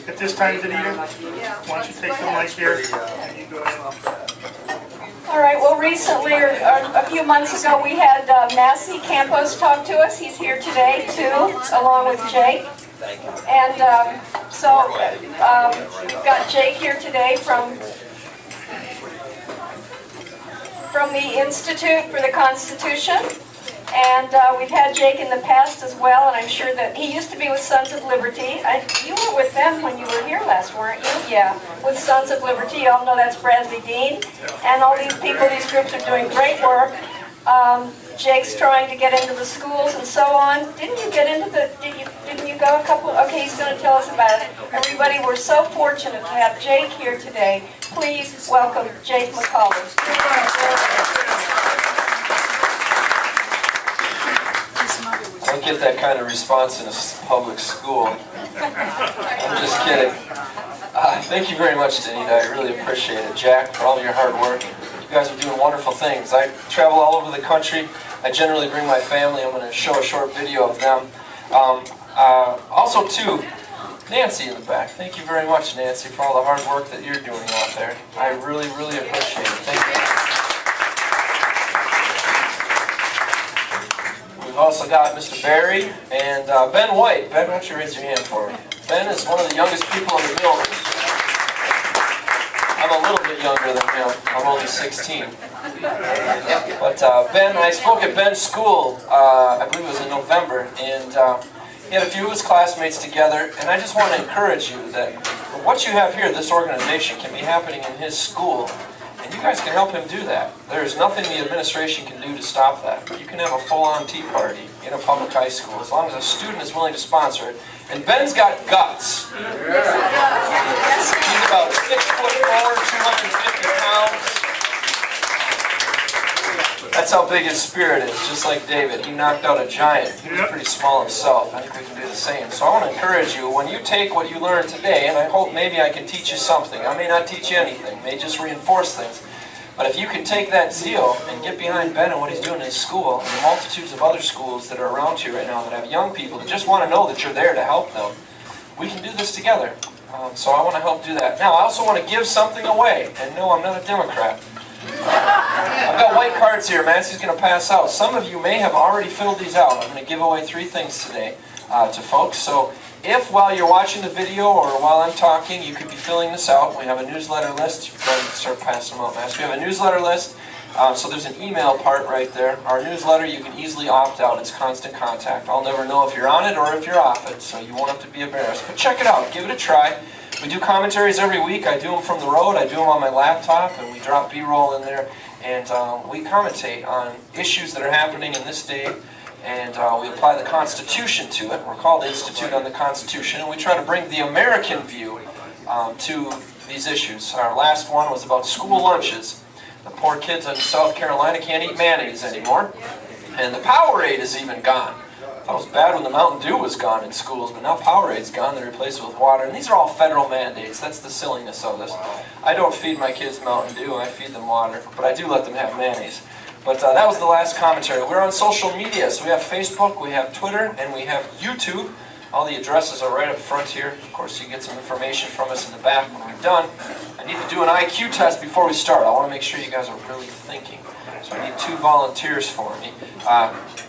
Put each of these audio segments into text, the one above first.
At this time, Danita, why don't you take the mic here and you go ahead. All right, well, recently, or a few months ago, we had Massey Campos talk to us. He's here today, too, along with Jake. And we've got Jake here today from the Institute for the Constitution. And we've had Jake in the past as well, and I'm sure that he used to be with Sons of Liberty. You were with them when you were here last, weren't you? Yeah, with Sons of Liberty. You all know that's Bradley Dean. And all these people, these groups are doing great work. Jake's trying to get into the schools and so on. Didn't you get into the, didn't you go a couple, okay, he's going to tell us about it. Everybody, we're so fortunate to have Jake here today. Please welcome Jake MacAulay. Don't get that kind of response in a public school. I'm just kidding. Thank you very much, Danita. I really appreciate it. Jack, for all of your hard work. You guys are doing wonderful things. I travel all over the country. I generally bring my family. I'm going to show a short video of them. Also, too, Nancy in the back. Thank you very much, Nancy, for all the hard work that you're doing out there. I really, really appreciate it. Thank you. We've also got Mr. Barry and Ben White. Ben, why don't you raise your hand for me? Ben is one of the youngest people in the building. I'm a little bit younger than him. I'm only 16. But Ben, I spoke at Ben's school, I believe it was in November, and he had a few of his classmates together, and I just want to encourage you that what you have here, this organization, can be happening in his school. And you guys can help him do that. There's nothing the administration can do to stop that. You can have a full-on tea party in a public high school as long as a student is willing to sponsor it. And Ben's got guts. He's about 6'4", 250 pounds. That's how big his spirit is, just like David. He knocked out a giant. He was pretty small himself. I think we can do the same. So I want to encourage you, when you take what you learned today, and I hope maybe I can teach you something. I may not teach you anything. I may just reinforce things. But if you can take that zeal and get behind Ben and what he's doing in his school, and the multitudes of other schools that are around you right now that have young people that just want to know that you're there to help them, we can do this together. So I want to help do that. Now, I also want to give something away. And no, I'm not a Democrat. I've got white cards here. Massey's going to pass out. Some of you may have already filled these out. I'm going to give away 3 things today to folks. So if while you're watching the video or while I'm talking, you could be filling this out. We have a newsletter list. Go ahead and start passing them out, Massey. We have a newsletter list. So there's an email part right there. Our newsletter, you can easily opt out. It's constant contact. I'll never know if you're on it or if you're off it, so you won't have to be embarrassed. But check it out. Give it a try. We do commentaries every week. I do them from the road. I do them on my laptop, and we drop B-roll in there. And we commentate on issues that are happening in this day, and we apply the Constitution to it. We're called Institute on the Constitution, and we try to bring the American view to these issues. Our last one was about school lunches. The poor kids in South Carolina can't eat mayonnaise anymore, and the Powerade is even gone. I thought it was bad when the Mountain Dew was gone in schools, but now Powerade's gone. They replaced it with water. And these are all federal mandates. That's the silliness of this. I don't feed my kids Mountain Dew. I feed them water. But I do let them have mayonnaise. But that was the last commentary. We're on social media. So we have Facebook, we have Twitter, and we have YouTube. All the addresses are right up front here. Of course, you get some information from us in the back when we're done. I need to do an IQ test before we start. I want to make sure you guys are really thinking. So I need 2 volunteers for me.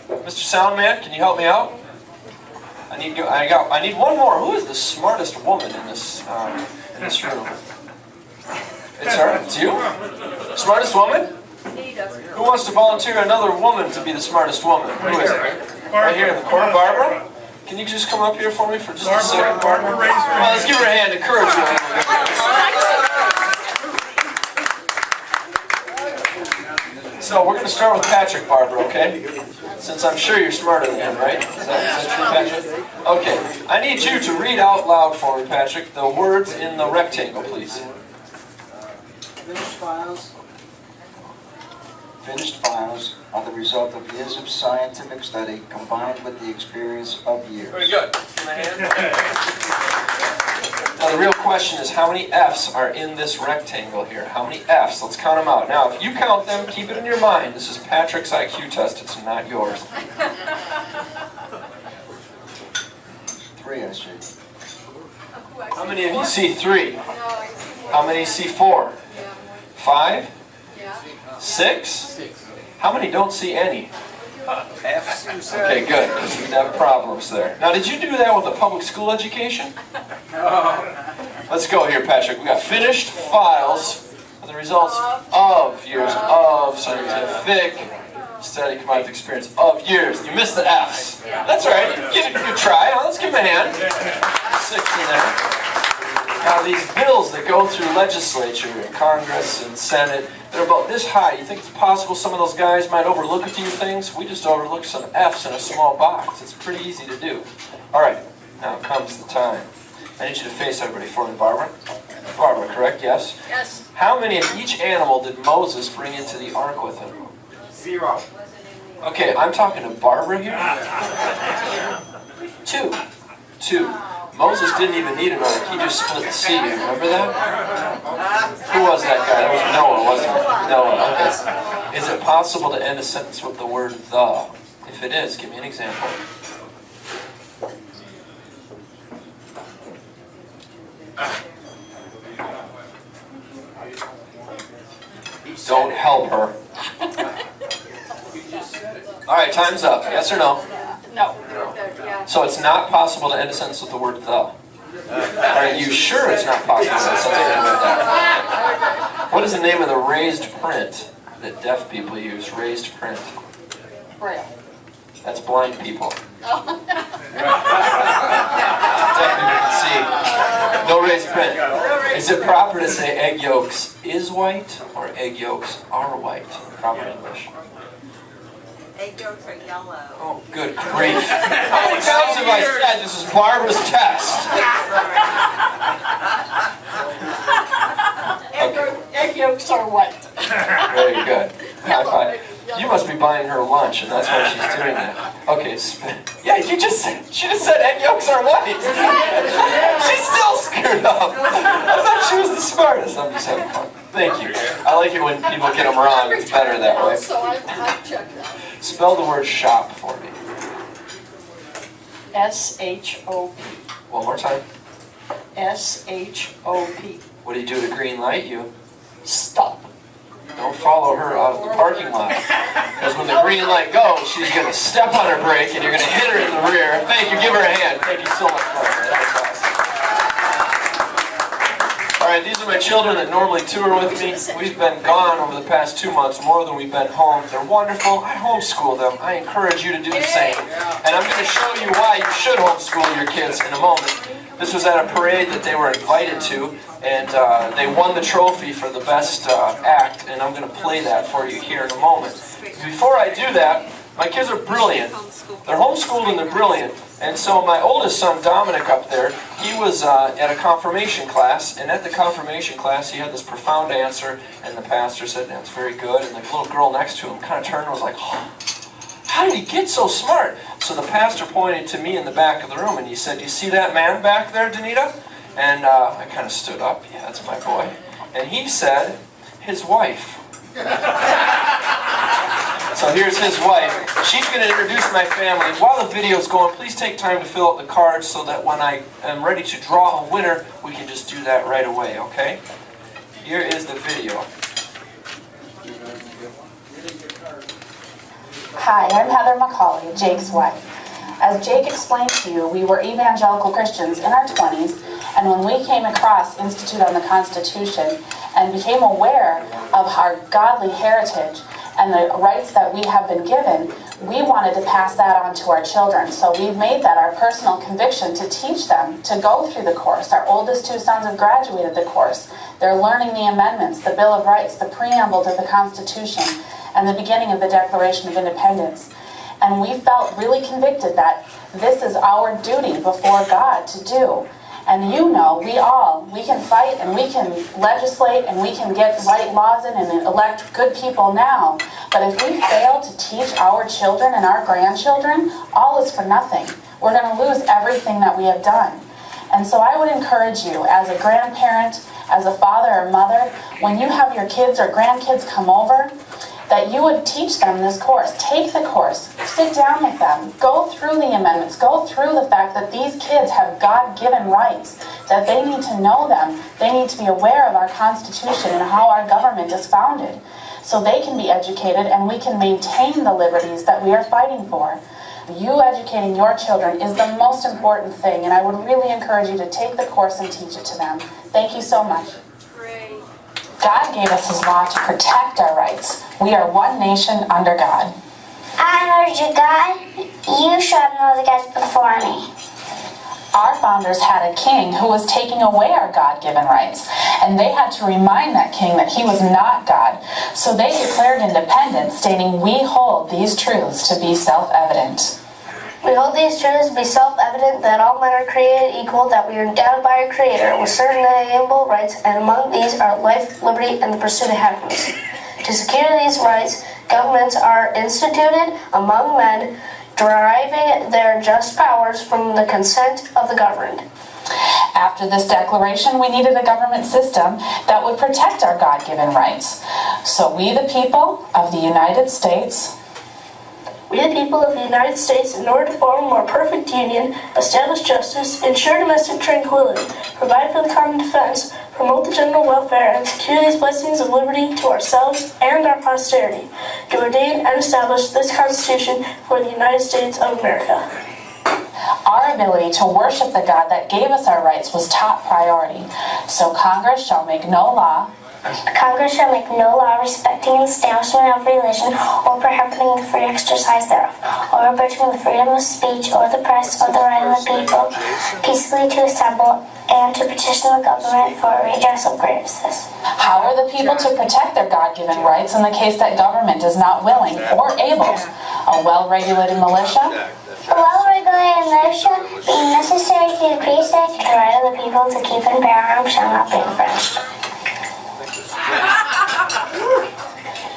Mr. Soundman, can you help me out? I need one more. Who is the smartest woman in this room? It's her. It's you. Smartest woman? Who wants to volunteer another woman to be the smartest woman? Who is it? Right here in the corner, Barbara. Can you just come up here for me for just a second, Barbara? Well, let's give her a hand. Encourage her. So we're going to start with Patrick, Barbara, okay? Since I'm sure you're smarter than him, right? Is that true, Patrick? Okay. I need you to read out loud for me, Patrick, the words in the rectangle, please. Finished files are the result of years of scientific study combined with the experience of years. Very good. Now the real question is, how many F's are in this rectangle here? How many F's? Let's count them out. Now, if you count them, keep it in your mind. This is Patrick's IQ test. It's not yours. 3, I see. How many of you see 3? How many see 4? 5? 6? How many don't see any? Okay, good, because we'd have problems there. Now, did you do that with a public school education? Let's go here, Patrick. We got finished files of the results of years of scientific study combined with experience of years. You missed the F's. That's all right. Give it a good try. Let's give him a hand. 6 in there. Now, these bills that go through legislature and Congress and Senate, they're about this high. You think it's possible some of those guys might overlook a few things? We just overlooked some F's in a small box. It's pretty easy to do. All right, now comes the time. I need you to face everybody for me, Barbara. Barbara, correct? Yes? Yes. How many of each animal did Moses bring into the ark with him? 0. Okay, I'm talking to Barbara here. 2. Moses didn't even need an ark. He just split the sea. Remember that? Who was that guy? That was Noah, wasn't it? Noah, okay. Is it possible to end a sentence with the word the? If it is, give me an example. Don't help her. All right, time's up. Yes or no? No. So it's not possible to end a sentence with the word the. Are you sure it's not possible to end a sentence with that? What is the name of the raised print that deaf people use? Raised print. Braille. That's blind people. Deaf people can see. No raised print. Is it proper to say egg yolks is white or egg yolks are white? Proper English. Egg yolks are yellow. Oh, good grief. How many times have I said this is Barbara's test? Egg yolks are white. Very good. High five. You must be buying her lunch, and that's why she's doing that. Okay, yeah, she just said egg yolks are white. She's still screwed up. I thought she was the smartest. I'm just having fun. Thank you. I like it when people get them wrong. It's better that way. So I checked that. Spell the word shop for me. S-H-O-P. One more time. S-H-O-P. What do you do to green light? You Stop. don't follow her out of the parking lot. Because when the green light goes, she's going to step on her brake and you're going to hit her in the rear. Thank you. Give her a hand. Thank you so much, Barbara. That was awesome. All right, these are my children that normally tour with me. We've been gone over the past 2 months, more than we've been home. They're wonderful. I homeschool them. I encourage you to do the same. And I'm going to show you why you should homeschool your kids in a moment. This was at a parade that they were invited to, and they won the trophy for the best act, and I'm going to play that for you here in a moment. Before I do that, my kids are brilliant. They're homeschooled and they're brilliant. And so my oldest son, Dominic, up there, he was at a confirmation class, and at the confirmation class he had this profound answer, and the pastor said, that's very good, and the little girl next to him kind of turned and was like, oh, how did he get so smart? So the pastor pointed to me in the back of the room, and he said, you see that man back there, Danita? And I kind of stood up, yeah, that's my boy. And he said, his wife. So here's his wife. She's going to introduce my family. While the video's going, please take time to fill out the cards so that when I am ready to draw a winner, we can just do that right away, okay? Here is the video. Hi, I'm Heather MacAulay, Jake's wife. As Jake explained to you, we were evangelical Christians in our 20s, and when we came across Institute on the Constitution and became aware of our godly heritage and the rights that we have been given, we wanted to pass that on to our children. So we've made that our personal conviction to teach them to go through the course. Our oldest 2 sons have graduated the course. They're learning the amendments, the Bill of Rights, the preamble to the Constitution, and the beginning of the Declaration of Independence. And we felt really convicted that this is our duty before God to do. And you know, we can fight and we can legislate and we can get the right laws in and elect good people now. But if we fail to teach our children and our grandchildren, all is for nothing. We're going to lose everything that we have done. And so I would encourage you as a grandparent, as a father or mother, when you have your kids or grandkids come over, that you would teach them this course. Take the course, sit down with them, go through the amendments, go through the fact that these kids have God-given rights, that they need to know them, they need to be aware of our Constitution and how our government is founded, so they can be educated and we can maintain the liberties that we are fighting for. You educating your children is the most important thing, and I would really encourage you to take the course and teach it to them. Thank you so much. God gave us His law to protect our rights. We are one nation under God. I heard you, God. You shall know the gods before me. Our founders had a king who was taking away our God-given rights, and they had to remind that king that he was not God. So they declared independence, stating, "We hold these truths to be self-evident." We hold these truths to be self-evident that all men are created equal, that we are endowed by our Creator with certain inalienable rights, and among these are life, liberty, and the pursuit of happiness. To secure these rights, governments are instituted among men, deriving their just powers from the consent of the governed. After this declaration, we needed a government system that would protect our God-given rights. So we, the people of the United States, We, the people of the United States, in order to form a more perfect union, establish justice, ensure domestic tranquility, provide for the common defense, promote the general welfare, and secure these blessings of liberty to ourselves and our posterity, do ordain and establish this Constitution for the United States of America. our ability to worship the God that gave us our rights was top priority. So Congress shall make no law Congress shall make no law respecting the establishment of religion or prohibiting the free exercise thereof, or abridging the freedom of speech or the press or the right of the people peacefully to assemble and to petition the government for a redress of grievances. How are the people to protect their God-given rights in the case that government is not willing or able? A well-regulated militia? A well-regulated militia being necessary to the precinct, the right of the people to keep and bear arms shall not be infringed.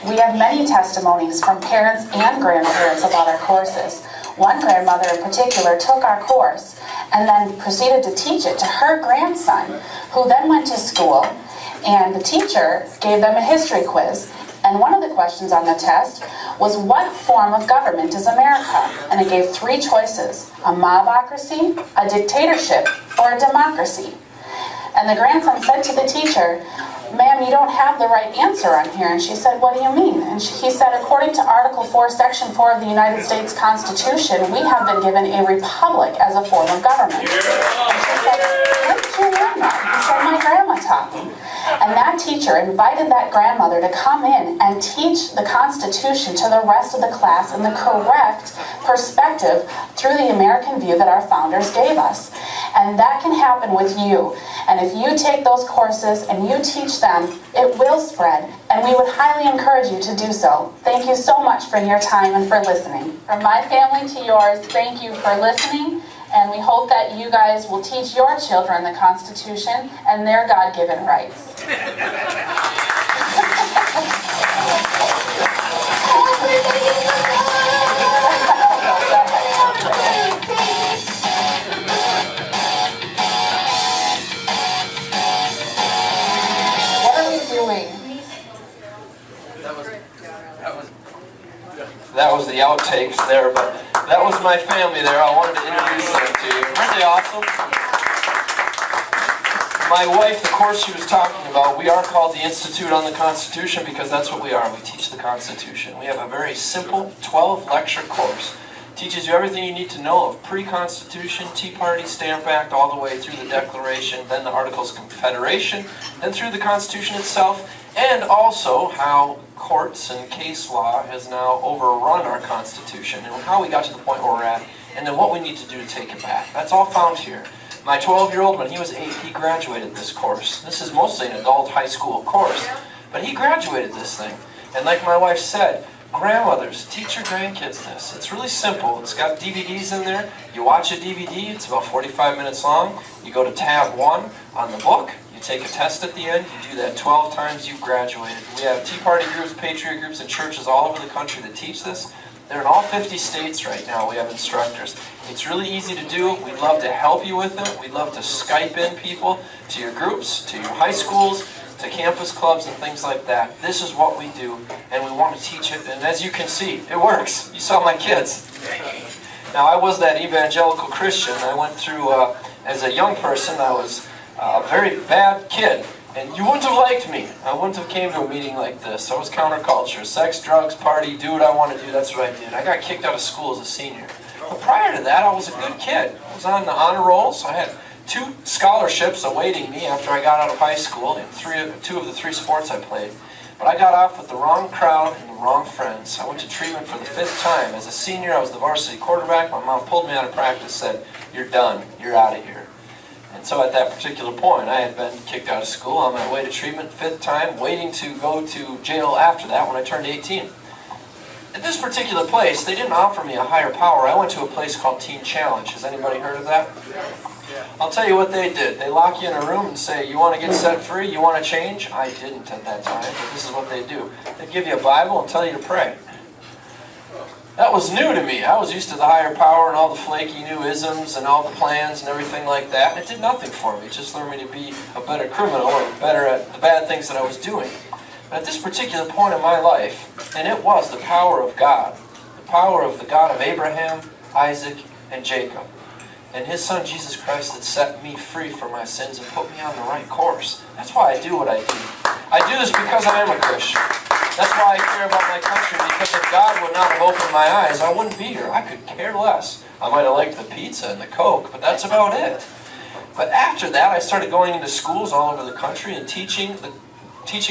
We have many testimonies from parents and grandparents about our courses. One grandmother in particular took our course and then proceeded to teach it to her grandson, who then went to school, and the teacher gave them a history quiz. And one of the questions on the test was, what form of government is America? And it gave three choices: a mobocracy, a dictatorship, or a democracy. And the grandson said to the teacher, "Ma'am, you don't have the right answer on here." And she said, "What do you mean?" And he said, "According to Article 4, Section 4 of the United States Constitution, we have been given a republic as a form of government." And she said, "Where did you learn that?" He said, "My grandma taught me." And that teacher invited that grandmother to come in and teach the Constitution to the rest of the class in the correct perspective through the American view that our founders gave us. And that can happen with you. And if you take those courses and you teach them, it will spread. And we would highly encourage you to do so. Thank you so much for your time and for listening. From my family to yours, thank you for listening. And we hope that you guys will teach your children the Constitution and their God-given rights. What are we doing? That was the outtakes there, but that was my family there. I wanted to introduce them to you. Aren't they awesome? My wife, the course she was talking about, we are called the Institute on the Constitution because that's what we are. We teach the Constitution. We have a very simple 12-lecture course. Teaches you everything you need to know of pre-Constitution, Tea Party, Stamp Act, all the way through the Declaration, then the Articles of Confederation, then through the Constitution itself, and also how courts and case law has now overrun our Constitution, and how we got to the point where we're at, and then what we need to do to take it back. That's all found here. My 12-year-old, when he was 8, he graduated this course. This is mostly an adult high school course, but he graduated this thing. And like my wife said, grandmothers, teach your grandkids this. It's really simple. It's got DVDs in there. You watch a DVD, it's about 45 minutes long. You go to tab 1 on the book. You take a test at the end. You do that 12 times, you've graduated. We have Tea Party groups, Patriot groups, and churches all over the country that teach this. They're in all 50 states right now. We have instructors. It's really easy to do. We'd love to help you with it. We'd love to Skype in people to your groups, to your high schools, to campus clubs and things like that. This is what we do, and we want to teach it. And as you can see, it works. You saw my kids. Now, I was that evangelical Christian. I went through, as a young person, I was a very bad kid. And you wouldn't have liked me. I wouldn't have came to a meeting like this. I was counterculture. Sex, drugs, party, do what I want to do. That's what I did. I got kicked out of school as a senior. But prior to that, I was a good kid. I was on the honor roll, so I had 2 scholarships awaiting me after I got out of high school in 2 of the 3 sports I played. But I got off with the wrong crowd and the wrong friends. I went to treatment for the 5th time. As a senior, I was the varsity quarterback. My mom pulled me out of practice, said, "You're done. You're out of here." And so at that particular point, I had been kicked out of school on my way to treatment, 5th time, waiting to go to jail after that when I turned 18. At this particular place, they didn't offer me a higher power. I went to a place called Teen Challenge. Has anybody heard of that? I'll tell you what they did. They lock you in a room and say, "You want to get set free? You want to change?" I didn't at that time, but this is what they do. They give you a Bible and tell you to pray. That was new to me. I was used to the higher power and all the flaky new isms and all the plans and everything like that. And it did nothing for me. It just learned me to be a better criminal or better at the bad things that I was doing. But at this particular point in my life, and it was the power of God, the power of the God of Abraham, Isaac, and Jacob, and His Son Jesus Christ that set me free from my sins and put me on the right course. That's why I do what I do. I do this because I am a Christian. That's why I care about my country, because if God would not have opened my eyes, I wouldn't be here. I could care less. I might have liked the pizza and the Coke, but that's about it. But after that, I started going into schools all over the country and teaching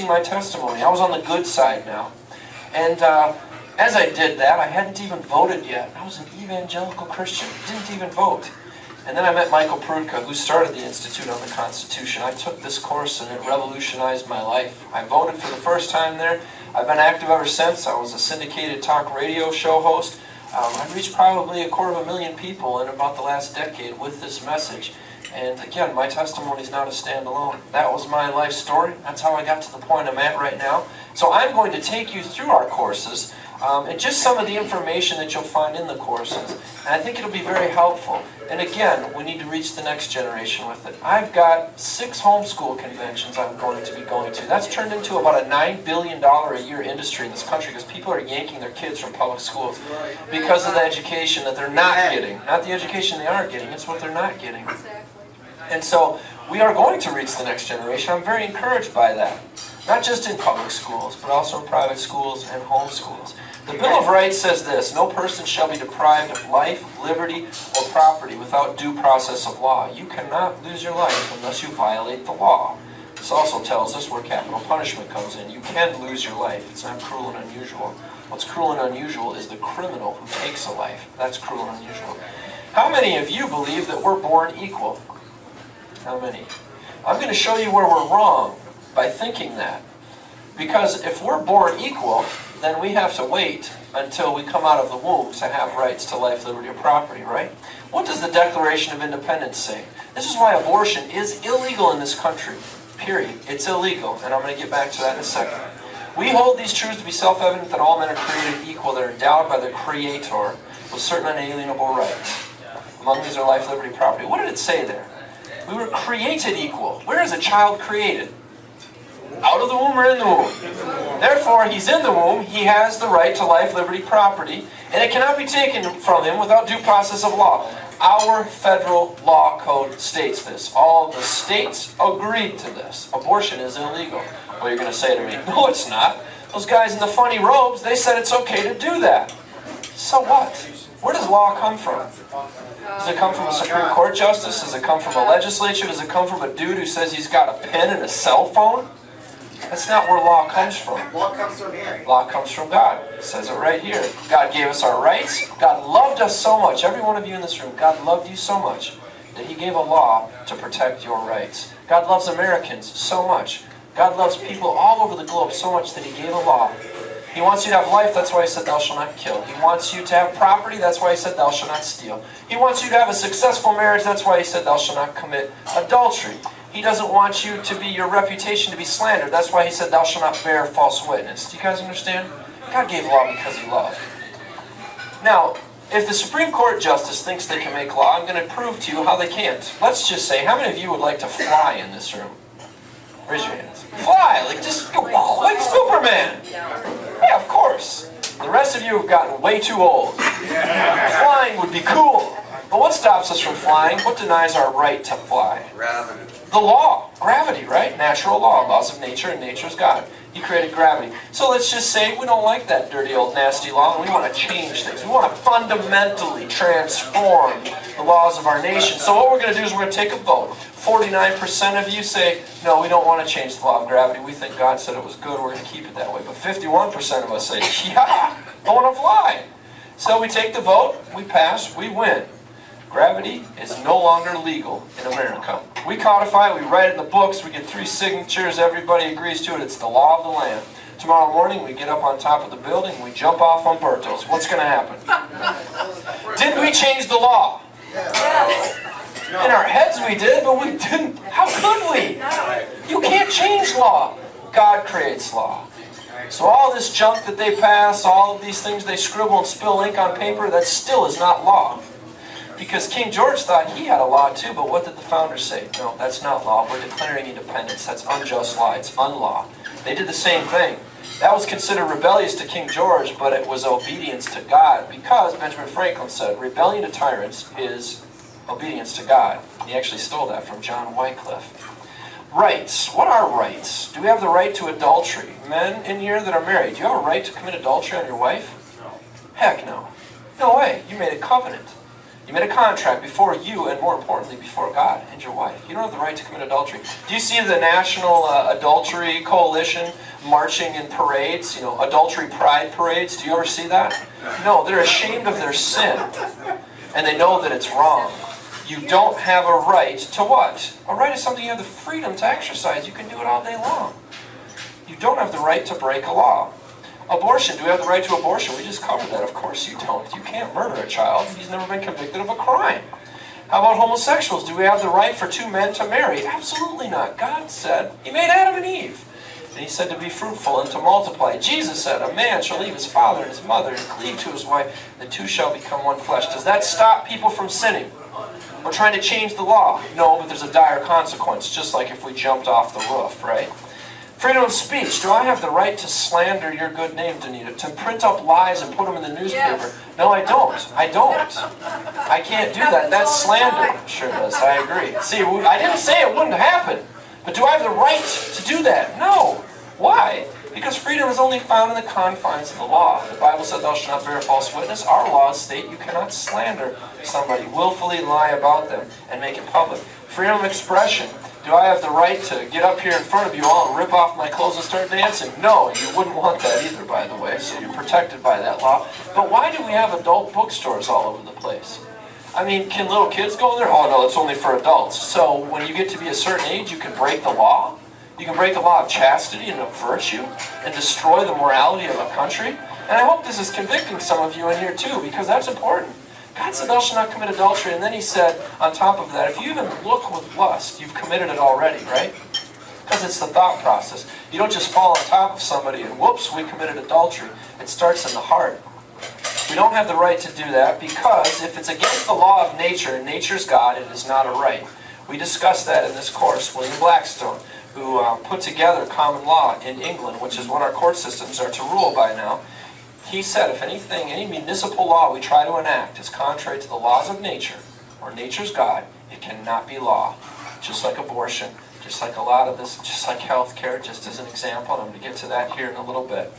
my testimony. I was on the good side now. And as I did that, I hadn't even voted yet. I was an evangelical Christian. Didn't even vote. And then I met Michael Prudka, who started the Institute on the Constitution. I took this course and it revolutionized my life. I voted for the first time there. I've been active ever since. I was a syndicated talk radio show host. I reached probably 250,000 people in about the last decade with this message. And again, my testimony is not a standalone. That was my life story. That's how I got to the point I'm at right now. So I'm going to take you through our courses and just some of the information that you'll find in the courses. And I think it'll be very helpful. And again, we need to reach the next generation with it. I've got 6 homeschool conventions I'm going to be going to. That's turned into about a $9 billion a year industry in this country because people are yanking their kids from public schools because of the education that they're not getting. Not the education they are getting, it's what they're not getting. And so we are going to reach the next generation. I'm very encouraged by that. Not just in public schools, but also in private schools and homeschools. The Bill of Rights says this: no person shall be deprived of life, liberty, or property without due process of law. You cannot lose your life unless you violate the law. This also tells us where capital punishment comes in. You can lose your life. It's not cruel and unusual. What's cruel and unusual is the criminal who takes a life. That's cruel and unusual. How many of you believe that we're born equal? How many? I'm going to show you where we're wrong by thinking that. Because if we're born equal, then we have to wait until we come out of the womb to have rights to life, liberty, or property, right? What does the Declaration of Independence say? This is why abortion is illegal in this country, period. It's illegal, and I'm going to get back to that in a second. We hold these truths to be self-evident that all men are created equal, that are endowed by their Creator with certain unalienable rights. Among these are life, liberty, and property. What did it say there? We were created equal. Where is a child created? Out of the womb or in the womb? Therefore, he's in the womb. He has the right to life, liberty, property, and it cannot be taken from him without due process of law. Our federal law code states this. All the states agreed to this. Abortion is illegal. Well, you're going to say to me, no, it's not. Those guys in the funny robes, they said it's okay to do that. So what? Where does law come from? Does it come from a Supreme Court justice? Does it come from a legislature? Does it come from a dude who says he's got a pen and a cell phone? That's not where law comes from. Law comes from here. Law comes from God. It says it right here. God gave us our rights. God loved us so much. Every one of you in this room, God loved you so much that He gave a law to protect your rights. God loves Americans so much. God loves people all over the globe so much that He gave a law. He wants you to have life, that's why He said thou shalt not kill. He wants you to have property, that's why He said thou shalt not steal. He wants you to have a successful marriage, that's why He said thou shalt not commit adultery. He doesn't want you to be, your reputation to be slandered. That's why He said thou shalt not bear false witness. Do you guys understand? God gave law because He loved. Now, if the Supreme Court justice thinks they can make law, I'm going to prove to you how they can't. Let's just say, how many of you would like to fly in this room? Raise your hands. Fly, like just go, like Superman. Yeah, of course. The rest of you have gotten way too old. Flying would be cool. But what stops us from flying? What denies our right to fly? Gravity. The law. Gravity, right? Natural law. Laws of nature, and nature's God. He created gravity. So let's just say we don't like that dirty old nasty law, and we want to change things. We want to fundamentally transform the laws of our nation. So what we're going to do is we're going to take a vote. 49% of you say, no, we don't want to change the law of gravity. We think God said it was good. We're going to keep it that way. But 51% of us say, yeah, I want to fly. So we take the vote. We pass. We win. Gravity is no longer legal in America. We codify it, we write it in the books, we get 3 signatures, everybody agrees to it, it's the law of the land. Tomorrow morning we get up on top of the building, we jump off Umberto's. What's going to happen? Did we change the law? In our heads we did, but we didn't. How could we? You can't change law. God creates law. So all this junk that they pass, all of these things they scribble and spill ink on paper, that still is not law. Because King George thought he had a law too, but what did the founders say? No, that's not law. We're declaring independence. That's unjust law. It's unlaw. They did the same thing. That was considered rebellious to King George, but it was obedience to God, because Benjamin Franklin said, rebellion to tyrants is obedience to God. He actually stole that from John Wycliffe. Rights. What are rights? Do we have the right to adultery? Men in here that are married, do you have a right to commit adultery on your wife? No. Heck no. No way. You made a covenant. You made a contract before you, and more importantly, before God and your wife. You don't have the right to commit adultery. Do you see the National Adultery Coalition marching in parades, adultery pride parades? Do you ever see that? No, they're ashamed of their sin, and they know that it's wrong. You don't have a right to what? A right is something you have the freedom to exercise. You can do it all day long. You don't have the right to break a law. Abortion. Do we have the right to abortion? We just covered that. Of course you don't. You can't murder a child. He's never been convicted of a crime. How about homosexuals? Do we have the right for 2 men to marry? Absolutely not. God said, He made Adam and Eve. And He said to be fruitful and to multiply. Jesus said, a man shall leave his father and his mother and cleave to his wife. The 2 shall become one flesh. Does that stop people from sinning? We're trying to change the law. No, but there's a dire consequence, just like if we jumped off the roof, right? Freedom of speech. Do I have the right to slander your good name, Danita? To print up lies and put them in the newspaper? Yes. No, I don't. I don't. I can't do that. That's slander. Sure does. I agree. See, I didn't say it wouldn't happen. But do I have the right to do that? No. Why? Because freedom is only found in the confines of the law. The Bible said, thou shalt not bear false witness. Our laws state you cannot slander somebody, willfully lie about them, and make it public. Freedom of expression. Do I have the right to get up here in front of you all and rip off my clothes and start dancing? No, you wouldn't want that either, by the way, so you're protected by that law. But why do we have adult bookstores all over the place? I mean, can little kids go in there? Oh no, it's only for adults. So when you get to be a certain age, you can break the law? You can break the law of chastity and of virtue and destroy the morality of a country? And I hope this is convicting some of you in here too, because that's important. God said, thou shalt not commit adultery. And then He said, on top of that, if you even look with lust, you've committed it already, right? Because it's the thought process. You don't just fall on top of somebody and whoops, we committed adultery. It starts in the heart. We don't have the right to do that because if it's against the law of nature, and nature's God, it is not a right. We discussed that in this course. William Blackstone, who put together common law in England, which is what our court systems are to rule by now, he said, if anything, any municipal law we try to enact is contrary to the laws of nature, or nature's God, it cannot be law. Just like abortion, just like a lot of this, just like health care, just as an example, and I'm going to get to that here in a little bit.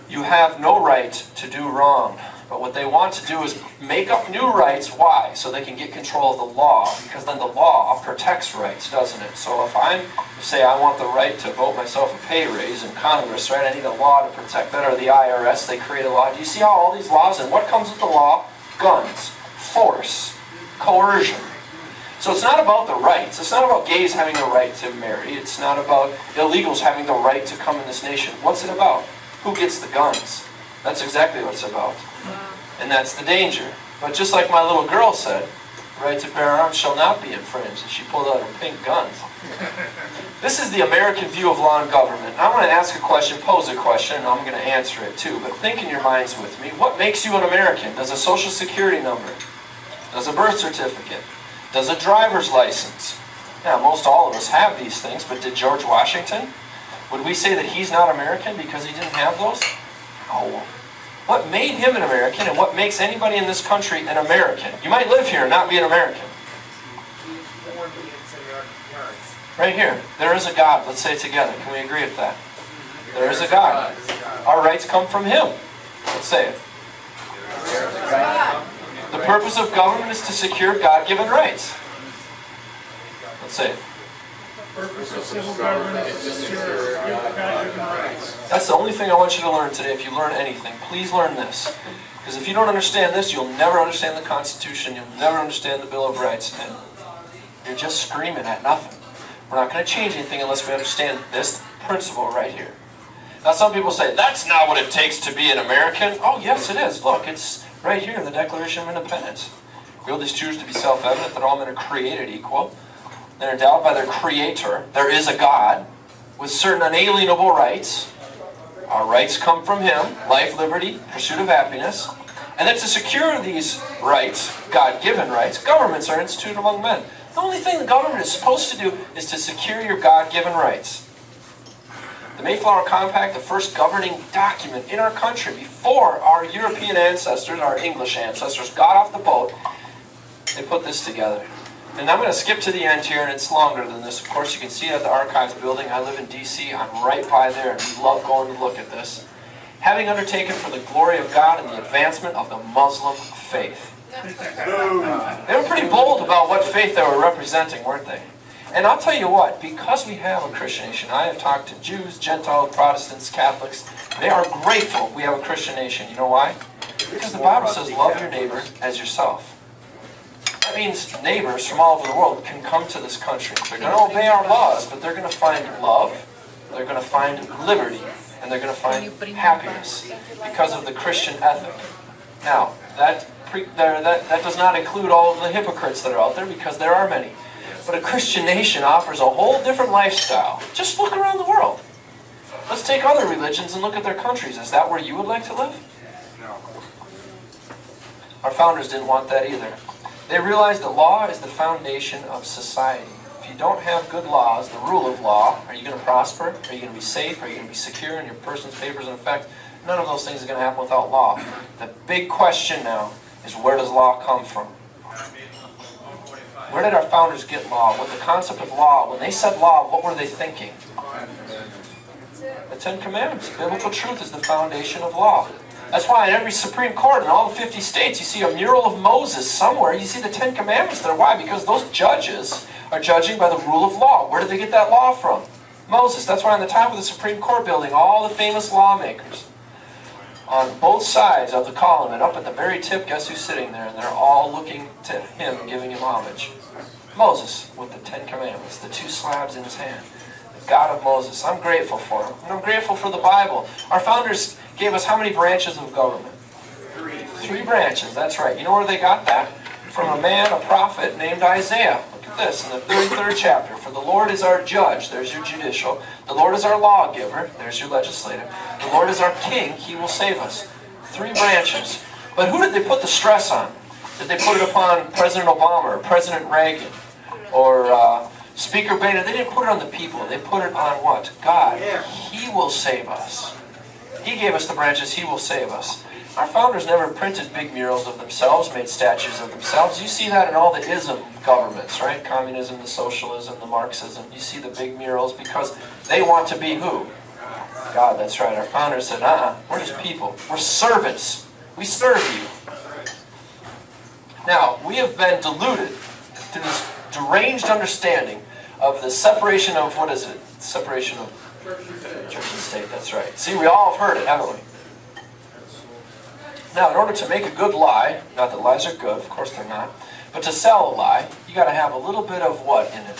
You have no right to do wrong. But what they want to do is make up new rights. Why? So they can get control of the law. Because then the law protects rights, doesn't it? So if I say I want the right to vote myself a pay raise in Congress, right? I need a law to protect that, or the IRS, they create a law. Do you see how all these laws, and what comes with the law? Guns, force, coercion. So it's not about the rights. It's not about gays having the right to marry. It's not about illegals having the right to come in this nation. What's it about? Who gets the guns? That's exactly what it's about. And that's the danger. But just like my little girl said, right to bear arms shall not be infringed. And she pulled out her pink guns. This is the American view of law and government. I want to ask a question, pose a question, and I'm going to answer it too. But think in your minds with me. What makes you an American? Does a social security number? Does a birth certificate? Does a driver's license? Now, most all of us have these things, but did George Washington? Would we say that he's not American because he didn't have those? No. What made him an American and what makes anybody in this country an American? You might live here and not be an American. Right here. There is a God. Let's say it together. Can we agree with that? There is a God. Our rights come from Him. Let's say it. The purpose of government is to secure God-given rights. Let's say it. The purpose of civil government is to secure God-given rights. That's the only thing I want you to learn today. If you learn anything, please learn this. Because if you don't understand this, you'll never understand the Constitution. You'll never understand the Bill of Rights. And you're just screaming at nothing. We're not going to change anything unless we understand this principle right here. Now some people say, that's not what it takes to be an American. Oh yes it is. Look, it's right here in the Declaration of Independence. Will these truths to be self-evident that all men are created equal. They're endowed by their Creator. There is a God with certain unalienable rights. Our rights come from Him. Life, liberty, pursuit of happiness. And that to secure these rights, God-given rights, governments are instituted among men. The only thing the government is supposed to do is to secure your God-given rights. The Mayflower Compact, the first governing document in our country before our European ancestors, our English ancestors, got off the boat, they put this together. And I'm going to skip to the end here, and it's longer than this. Of course, you can see it at the Archives building. I live in D.C. I'm right by there, and we love going to look at this. Having undertaken for the glory of God and the advancement of the Muslim faith. They were pretty bold about what faith they were representing, weren't they? And I'll tell you what, because we have a Christian nation, I have talked to Jews, Gentiles, Protestants, Catholics, they are grateful we have a Christian nation. You know why? Because the Bible says, love your neighbor as yourself. That means neighbors from all over the world can come to this country. They're going to obey our laws, but they're going to find love, they're going to find liberty, and they're going to find happiness because of the Christian ethic. Now, that does not include all of the hypocrites that are out there, because there are many. But a Christian nation offers a whole different lifestyle. Just look around the world. Let's take other religions and look at their countries. Is that where you would like to live? No. Our founders didn't want that either. They realized that law is the foundation of society. If you don't have good laws, the rule of law, are you going to prosper? Are you going to be safe? Are you going to be secure in your person's papers and effect? None of those things are going to happen without law. The big question now is, where does law come from? Where did our founders get law? With the concept of law, when they said law, what were they thinking? The Ten Commandments. Biblical truth is the foundation of law. That's why in every Supreme Court in all the 50 states, you see a mural of Moses somewhere. You see the Ten Commandments there. Why? Because those judges are judging by the rule of law. Where did they get that law from? Moses. That's why on the top of the Supreme Court building, all the famous lawmakers, on both sides of the column and up at the very tip, guess who's sitting there? And they're all looking to him, giving him homage. Moses with the Ten Commandments, the two slabs in his hand. The God of Moses. I'm grateful for him. And I'm grateful for the Bible. Our founders gave us how many branches of government? Three branches, that's right. You know where they got that? From a man, a prophet named Isaiah. Look at this in the 33rd chapter. For the Lord is our judge. There's your judicial. The Lord is our lawgiver. There's your legislative. The Lord is our king. He will save us. Three branches. But who did they put the stress on? Did they put it upon President Obama or President Reagan or Speaker Boehner? They didn't put it on the people. They put it on what? God. He will save us. He gave us the branches. He will save us. Our founders never printed big murals of themselves, made statues of themselves. You see that in all the ism governments, right? Communism, the socialism, the Marxism. You see the big murals because they want to be who? God, that's right. Our founders said, we're just people. We're servants. We serve you. Now, we have been deluded through this deranged understanding of the separation of, what is it? Separation of church and state, that's right. See, we all have heard it, haven't we? Now, in order to make a good lie, not that lies are good, of course they're not, but to sell a lie, you got to have a little bit of what in it?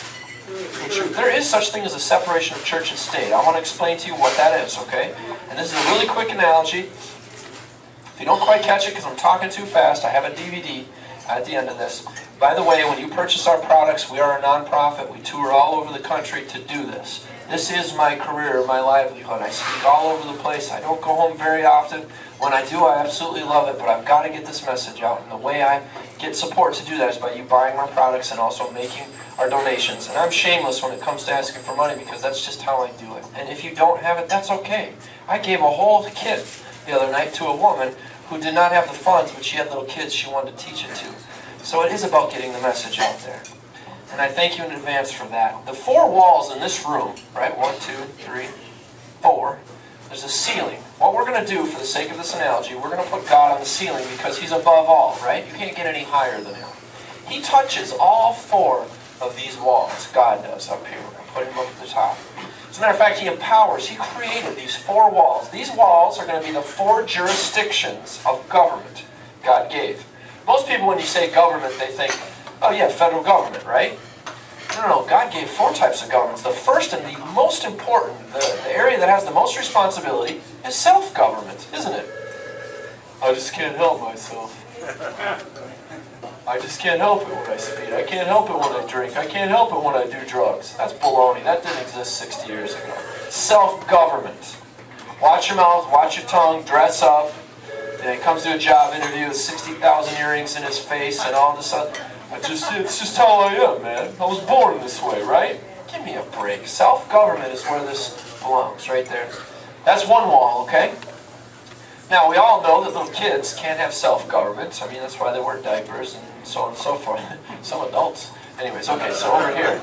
The truth. There is such thing as a separation of church and state. I want to explain to you what that is, okay? And this is a really quick analogy. If you don't quite catch it because I'm talking too fast, I have a DVD at the end of this. By the way, when you purchase our products, we are a non-profit. We tour all over the country to do this. This is my career, my livelihood. I speak all over the place. I don't go home very often. When I do, I absolutely love it, but I've got to get this message out. And the way I get support to do that is by you buying my products and also making our are donations. And I'm shameless when it comes to asking for money because that's just how I do it. And if you don't have it, that's okay. I gave a whole kit the other night to a woman who did not have the funds, but she had little kids she wanted to teach it to. So it is about getting the message out there. And I thank you in advance for that. The 4 walls in this room, right? 1, 2, 3, 4. There's a ceiling. What we're going to do, for the sake of this analogy, we're going to put God on the ceiling because He's above all, right? You can't get any higher than Him. He touches all 4 of these walls. God does up here. We're going to put Him up at the top. As a matter of fact, He empowers. He created these 4 walls. These walls are going to be the 4 jurisdictions of government God gave. Most people, when you say government, they think, oh yeah, federal government, right? No, God gave 4 types of governments. The first and the most important, the area that has the most responsibility, is self-government, isn't it? I just can't help myself. I just can't help it when I speed. I can't help it when I drink. I can't help it when I do drugs. That's baloney. That didn't exist 60 years ago. Self-government. Watch your mouth, watch your tongue, dress up. And he comes to a job interview with 60,000 earrings in his face and all of a sudden, it's just how I am, man. I was born this way, right? Give me a break. Self-government is where this belongs, right there. That's one wall, okay? Now, we all know that little kids can't have self-government. I mean, that's why they wear diapers and so on and so forth. Some adults. Anyways, okay, so over here,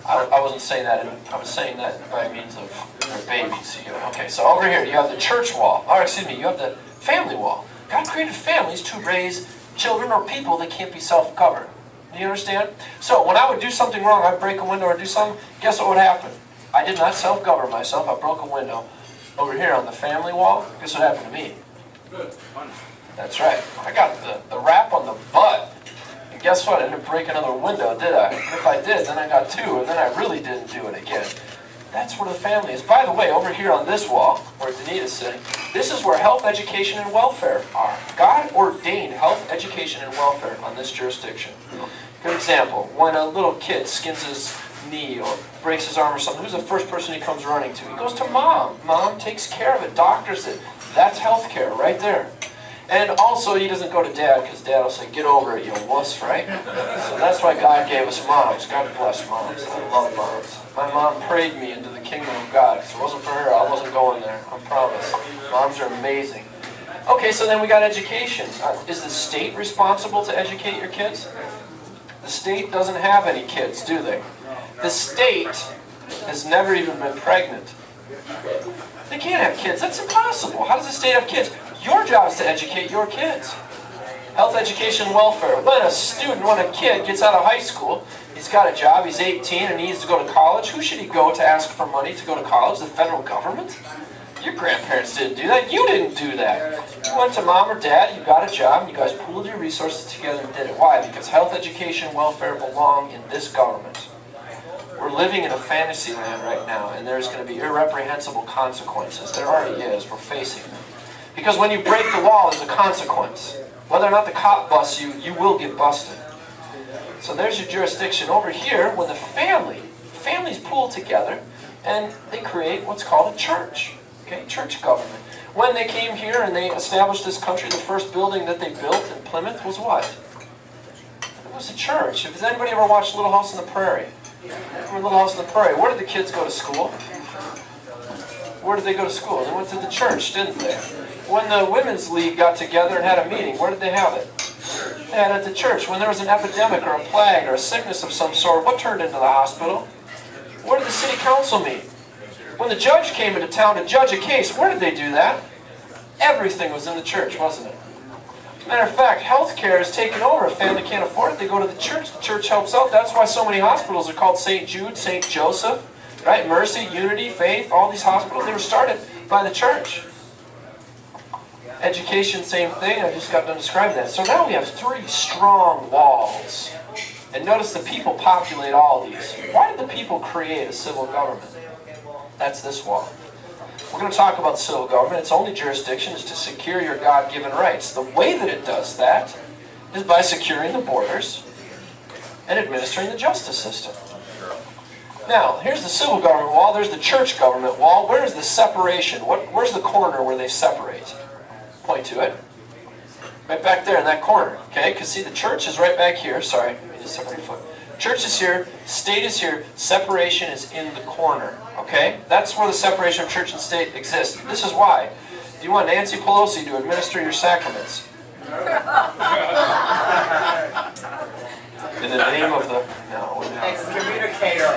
I wasn't saying that, I was saying that by means of their babies. You know? Okay, so over here, you have the church wall. Or, excuse me, you have the family wall. God created families to raise children or people that can't be self-governed. Do you understand? So, when I would do something wrong, I'd break a window or do something, guess what would happen? I did not self-govern myself. I broke a window. Over here on the family wall, guess what happened to me? Good. Fun. That's right. I got the rap on the butt. And guess what? I didn't break another window, did I? And if I did, then I got 2, and then I really didn't do it again. That's where the family is. By the way, over here on this wall, where Danita's sitting, this is where health, education, and welfare are. God ordained health, education, and welfare on this jurisdiction. Good example, when a little kid skins his knee or breaks his arm or something, who's the first person he comes running to? He goes to mom. Mom takes care of it, doctors it. That's health care right there. And also, he doesn't go to dad because dad will say, get over it, you wuss, right? So that's why God gave us moms. God bless moms. I love moms. My mom prayed me into the kingdom of God. If it wasn't for her, I wasn't going there. I promise. Moms are amazing. Okay, so then we got education. Is the state responsible to educate your kids? The state doesn't have any kids, do they? The state has never even been pregnant. They can't have kids. That's impossible. How does the state have kids? Your job is to educate your kids. Health, education, welfare. When a kid gets out of high school, he's got a job, he's 18 and he needs to go to college, who should he go to ask for money to go to college? The federal government? Your grandparents didn't do that. You didn't do that. You went to mom or dad, you got a job, and you guys pooled your resources together and did it. Why? Because health, education, welfare belong in this government. We're living in a fantasy land right now, and there's going to be irreprehensible consequences. There already is. We're facing them. Because when you break the law, there's a consequence. Whether or not the cop busts you, you will get busted. So there's your jurisdiction. Over here, when the families pool together, and they create what's called a church. Okay, church government. When they came here and they established this country, the first building that they built in Plymouth was what? It was a church. Has anybody ever watched Little House on the Prairie? Little House on the Prairie. Where did the kids go to school? Where did they go to school? They went to the church, didn't they? When the Women's League got together and had a meeting, where did they have it? They had it at the church. When there was an epidemic or a plague or a sickness of some sort, what turned into the hospital? Where did the city council meet? When the judge came into town to judge a case, where did they do that? Everything was in the church, wasn't it? Matter of fact, healthcare is taken over. If a family can't afford it, they go to the church. The church helps out. That's why so many hospitals are called St. Jude, St. Joseph, right? Mercy, Unity, Faith, all these hospitals, they were started by the church. Education, same thing. I just got done describing that. So now we have 3 strong walls. And notice the people populate all these. Why did the people create a civil government? That's this wall. We're going to talk about civil government. Its only jurisdiction is to secure your God-given rights. The way that it does that is by securing the borders and administering the justice system. Now, here's the civil government wall. There's the church government wall. Where's the separation? Where's the corner where they separate? Point to it. Right back there in that corner. Okay? Because see, the church is right back here. Sorry, let me just separate your foot. Church is here, state is here, separation is in the corner. Okay? That's where the separation of church and state exists. This is why. Do you want Nancy Pelosi to administer your sacraments? In the name of the... No. Excommunicator.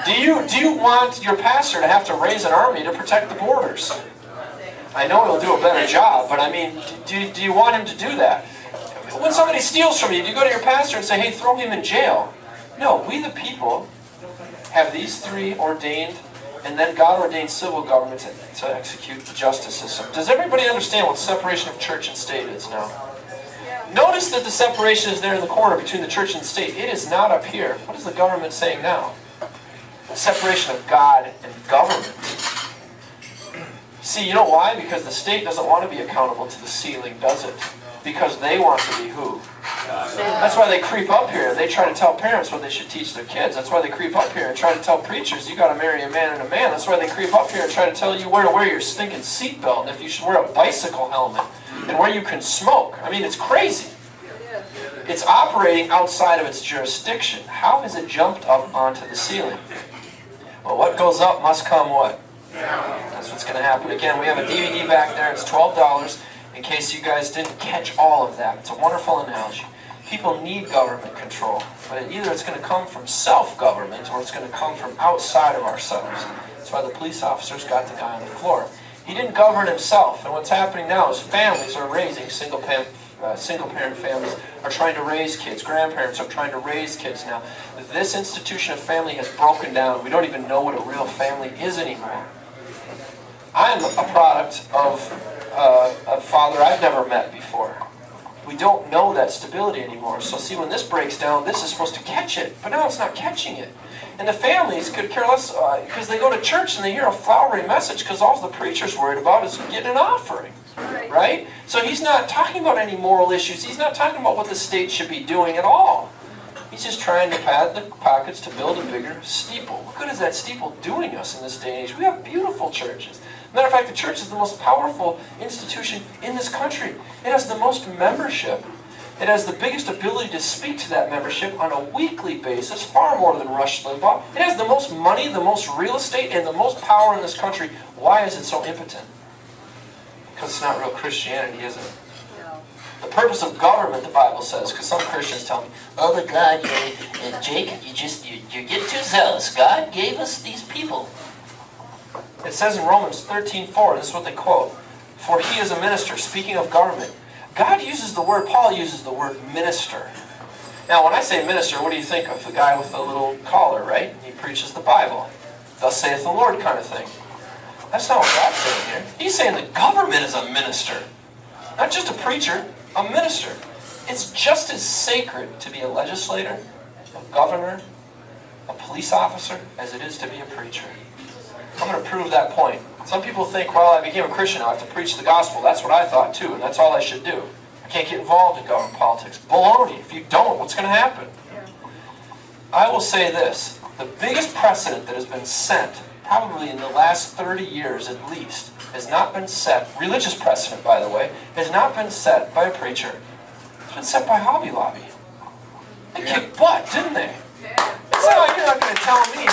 Do you want your pastor to have to raise an army to protect the borders? I know he'll do a better job, but I mean, do you want him to do that? When somebody steals from you, do you go to your pastor and say, hey, throw him in jail? No, we the people have these three ordained, and then God ordained civil government to execute the justice system. Does everybody understand what separation of church and state is now? Notice that the separation is there in the corner between the church and state. It is not up here. What is the government saying now? Separation of God and government. See, you know why? Because the state doesn't want to be accountable to the ceiling, does it? Because they want to be who? That's why they creep up here. They try to tell parents what they should teach their kids. That's why they creep up here and try to tell preachers, you got to marry a man and a man. That's why they creep up here and try to tell you where to wear your stinking seatbelt and if you should wear a bicycle helmet and where you can smoke. I mean, it's crazy. It's operating outside of its jurisdiction. How has it jumped up onto the ceiling? Well, what goes up must come what? That's what's going to happen. Again, we have a DVD back there. It's $12. In case you guys didn't catch all of that. It's a wonderful analogy. People need government control, but either it's going to come from self-government or it's going to come from outside of ourselves. That's why the police officers got the guy on the floor. He didn't govern himself, and what's happening now is families are raising single-parent families are trying to raise kids. Grandparents are trying to raise kids now. This institution of family has broken down. We don't even know what a real family is anymore. I'm a product of a father I've never met before. We don't know that stability anymore. So see, when this breaks down, this is supposed to catch it, but now it's not catching it. And the families could care less because they go to church and they hear a flowery message because all the preacher's worried about is getting an offering. Right? So he's not talking about any moral issues. He's not talking about what the state should be doing at all. He's just trying to pad the pockets to build a bigger steeple. What good is that steeple doing us in this day and age? We have beautiful churches. Matter of fact, the church is the most powerful institution in this country. It has the most membership. It has the biggest ability to speak to that membership on a weekly basis, far more than Rush Limbaugh. It has the most money, the most real estate, and the most power in this country. Why is it so impotent? Because it's not real Christianity, is it? The purpose of government, the Bible says, because some Christians tell me, oh, but God, Jake, you get too zealous. God gave us these people. It says in Romans 13:4, this is what they quote, for he is a minister, speaking of government. God uses the word, Paul uses the word minister. Now, when I say minister, what do you think of? The guy with the little collar, right? He preaches the Bible. Thus saith the Lord kind of thing. That's not what God's saying here. He's saying the government is a minister. Not just a preacher, a minister. It's just as sacred to be a legislator, a governor, a police officer, as it is to be a preacher. I'm going to prove that point. Some people think, well, I became a Christian, I have to preach the gospel. That's what I thought too, and that's all I should do. I can't get involved in government politics. Baloney. If you don't, what's going to happen? I will say this. The biggest precedent that has been set, probably in the last 30 years at least, has not been set, religious precedent, by the way, has not been set by a preacher. It's been set by Hobby Lobby. They kicked butt, didn't they? It's not like you're not going to tell me.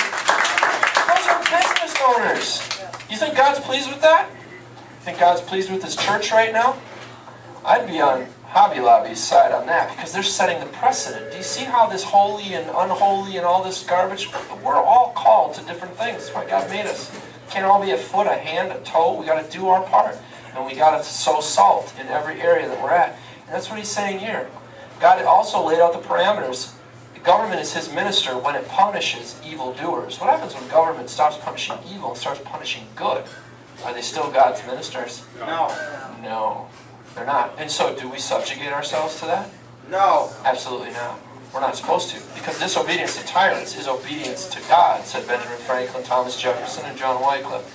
Those are business owners. You think God's pleased with that? You think God's pleased with His church right now? I'd be on Hobby Lobby's side on that because they're setting the precedent. Do you see how this holy and unholy and all this garbage? We're all called to different things. That's why God made us. Can't all be a foot, a hand, a toe. We got to do our part. And we got to sow salt in every area that we're at. And that's what He's saying here. God also laid out the parameters. The government is His minister when it punishes evildoers. What happens when government stops punishing evil and starts punishing good? Are they still God's ministers? No. No, they're not. And so do we subjugate ourselves to that? No. Absolutely not. We're not supposed to. Because disobedience to tyrants is obedience to God, said Benjamin Franklin, Thomas Jefferson, and John Wycliffe.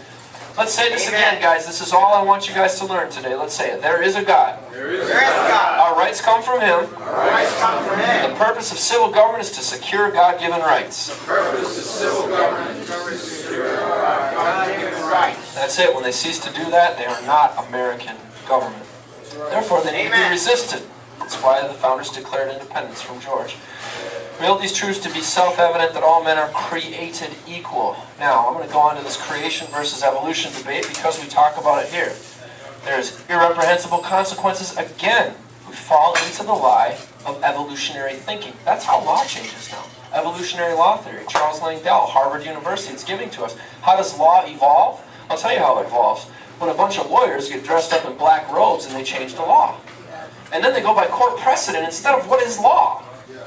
Let's say this again, guys. This is all I want you guys to learn today. Let's say it. There is a God. There is God. Our rights come from Him. Our rights come from Him. The purpose of civil government is to secure God-given rights. The purpose of civil government is to secure God-given rights. That's it. When they cease to do that, they are not American government. Therefore, they need to be resisted. That's why the founders declared independence from George. We hold these truths to be self-evident that all men are created equal. Now, I'm going to go on to this creation versus evolution debate because we talk about it here. There's irreprehensible consequences. Again, we fall into the lie of evolutionary thinking. That's how law changes now. Evolutionary law theory. Charles Langdell, Harvard University, it's giving to us. How does law evolve? I'll tell you how it evolves. When a bunch of lawyers get dressed up in black robes and they change the law. And then they go by court precedent instead of what is law.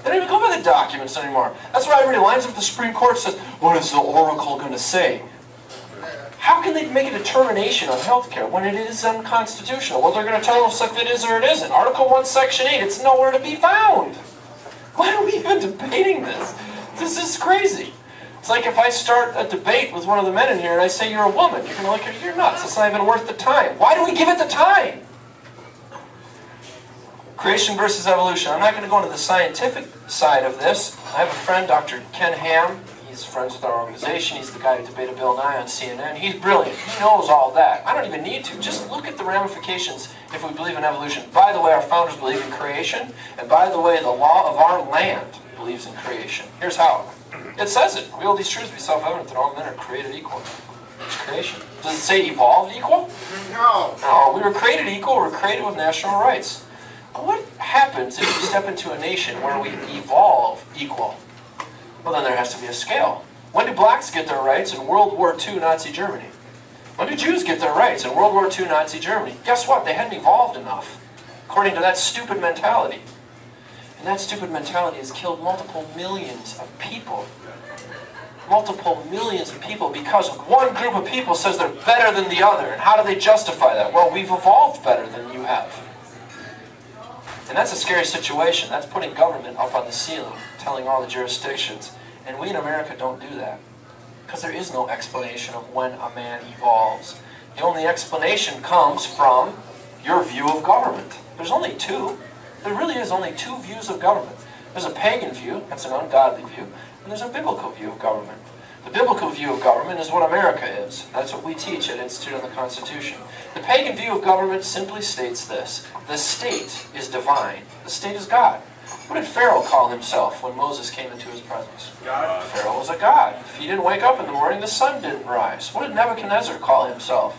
They don't even go by the documents anymore. That's why everybody lines up the Supreme Court and says, what is the oracle going to say? How can they make a determination on health care when it is unconstitutional? Well, they're going to tell us if it is or it isn't. Article 1, Section 8, it's nowhere to be found. Why are we even debating this? This is crazy. It's like if I start a debate with one of the men in here and I say you're a woman, you're going to look at me, you're nuts. It's not even worth the time. Why do we give it the time? Creation versus evolution. I'm not going to go into the scientific side of this. I have a friend, Dr. Ken Ham. He's friends with our organization. He's the guy who debated Bill Nye on CNN. He's brilliant. He knows all that. I don't even need to. Just look at the ramifications if we believe in evolution. By the way, our founders believe in creation. And by the way, the law of our land believes in creation. Here's how. It says it. We hold these truths to be self-evident that all men are created equal. It's creation. Does it say evolved equal? No. No. We were created equal. We were created with national rights. What happens if you step into a nation where we evolve equal? Well, then there has to be a scale. When do blacks get their rights in World War II Nazi Germany? When do Jews get their rights in World War II Nazi Germany? Guess what? They hadn't evolved enough, according to that stupid mentality. And that stupid mentality has killed multiple millions of people. Multiple millions of people because one group of people says they're better than the other. And how do they justify that? Well, we've evolved better than you have. And that's a scary situation. That's putting government up on the ceiling, telling all the jurisdictions. And we in America don't do that. Because there is no explanation of when a man evolves. The only explanation comes from your view of government. There's only two. There really is only two views of government. There's a pagan view, that's an ungodly view, and there's a biblical view of government. The biblical view of government is what America is. That's what we teach at Institute on the Constitution. The pagan view of government simply states this. The state is divine. The state is God. What did Pharaoh call himself when Moses came into his presence? God. Pharaoh was a god. If he didn't wake up in the morning, the sun didn't rise. What did Nebuchadnezzar call himself?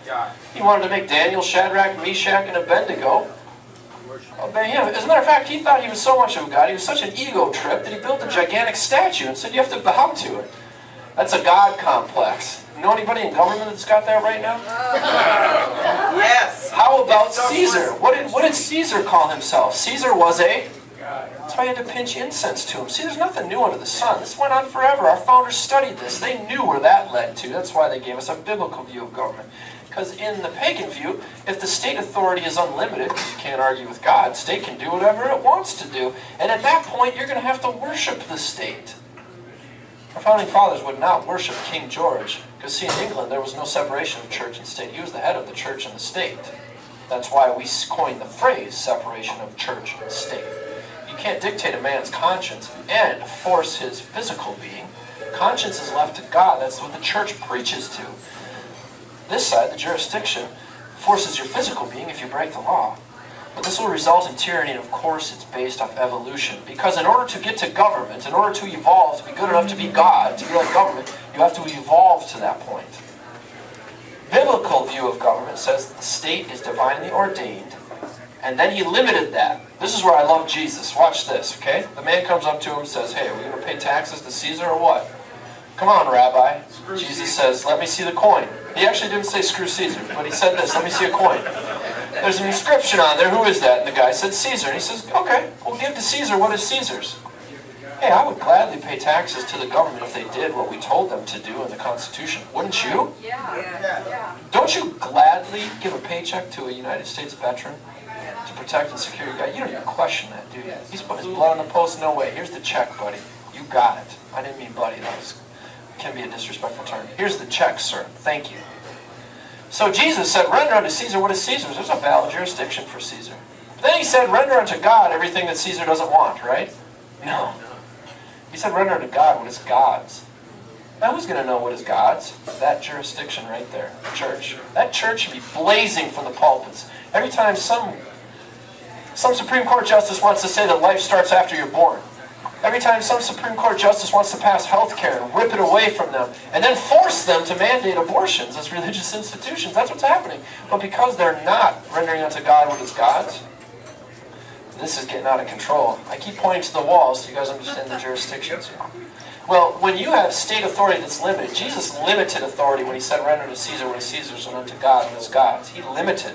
God. He wanted to make Daniel, Shadrach, Meshach, and Abednego obey him. As a matter of fact, he thought he was so much of a god, he was such an ego trip, that he built a gigantic statue and said you have to bow to it. That's a God complex. You know anybody in government that's got that right now? Yes. How about Caesar? What did Caesar call himself? Caesar was a... That's why you had to pinch incense to him. See, there's nothing new under the sun. This went on forever. Our founders studied this. They knew where that led to. That's why they gave us a biblical view of government. Because in the pagan view, if the state authority is unlimited, you can't argue with God, state can do whatever it wants to do. And at that point, you're going to have to worship the state. Our founding fathers would not worship King George, because see, in England there was no separation of church and state. He was the head of the church and the state. That's why we coined the phrase separation of church and state. You can't dictate a man's conscience and force his physical being. Conscience is left to God. That's what the church preaches to. This side, the jurisdiction, forces your physical being if you break the law. But this will result in tyranny, and of course it's based off evolution. Because in order to get to government, in order to evolve, to be good enough to be God, to be like government, you have to evolve to that point. Biblical view of government says the state is divinely ordained, and then he limited that. This is where I love Jesus. Watch this, okay? The man comes up to him and says, hey, are we going to pay taxes to Caesar or what? Come on, Rabbi. Jesus says, let me see the coin. He actually didn't say screw Caesar, but he said this, let me see a coin. There's an inscription on there. Who is that? And the guy said Caesar. And he says, okay, we'll give to Caesar what is Caesar's. Hey, I would gladly pay taxes to the government if they did what we told them to do in the Constitution. Wouldn't you? Yeah. Don't you gladly give a paycheck to a United States veteran to protect and secure your guy? You don't even question that, do you? He's put his blood on the post. No way. Here's the check, buddy. You got it. I didn't mean buddy. That can be a disrespectful term. Here's the check, sir. Thank you. So Jesus said, render unto Caesar what is Caesar's. There's a valid jurisdiction for Caesar. But then he said, render unto God everything that Caesar doesn't want, right? No. He said, render unto God what is God's. Now who's going to know what is God's? That jurisdiction right there, the church. That church should be blazing from the pulpits. Every time some Supreme Court justice wants to say that life starts after you're born. Every time some Supreme Court justice wants to pass health care and rip it away from them, and then force them to mandate abortions as religious institutions, that's what's happening. But because they're not rendering unto God what is God's, this is getting out of control. I keep pointing to the wall so you guys understand the jurisdictions here. Well, when you have state authority that's limited, Jesus limited authority when he said, render to Caesar what is Caesar's and unto God what is God's. He limited.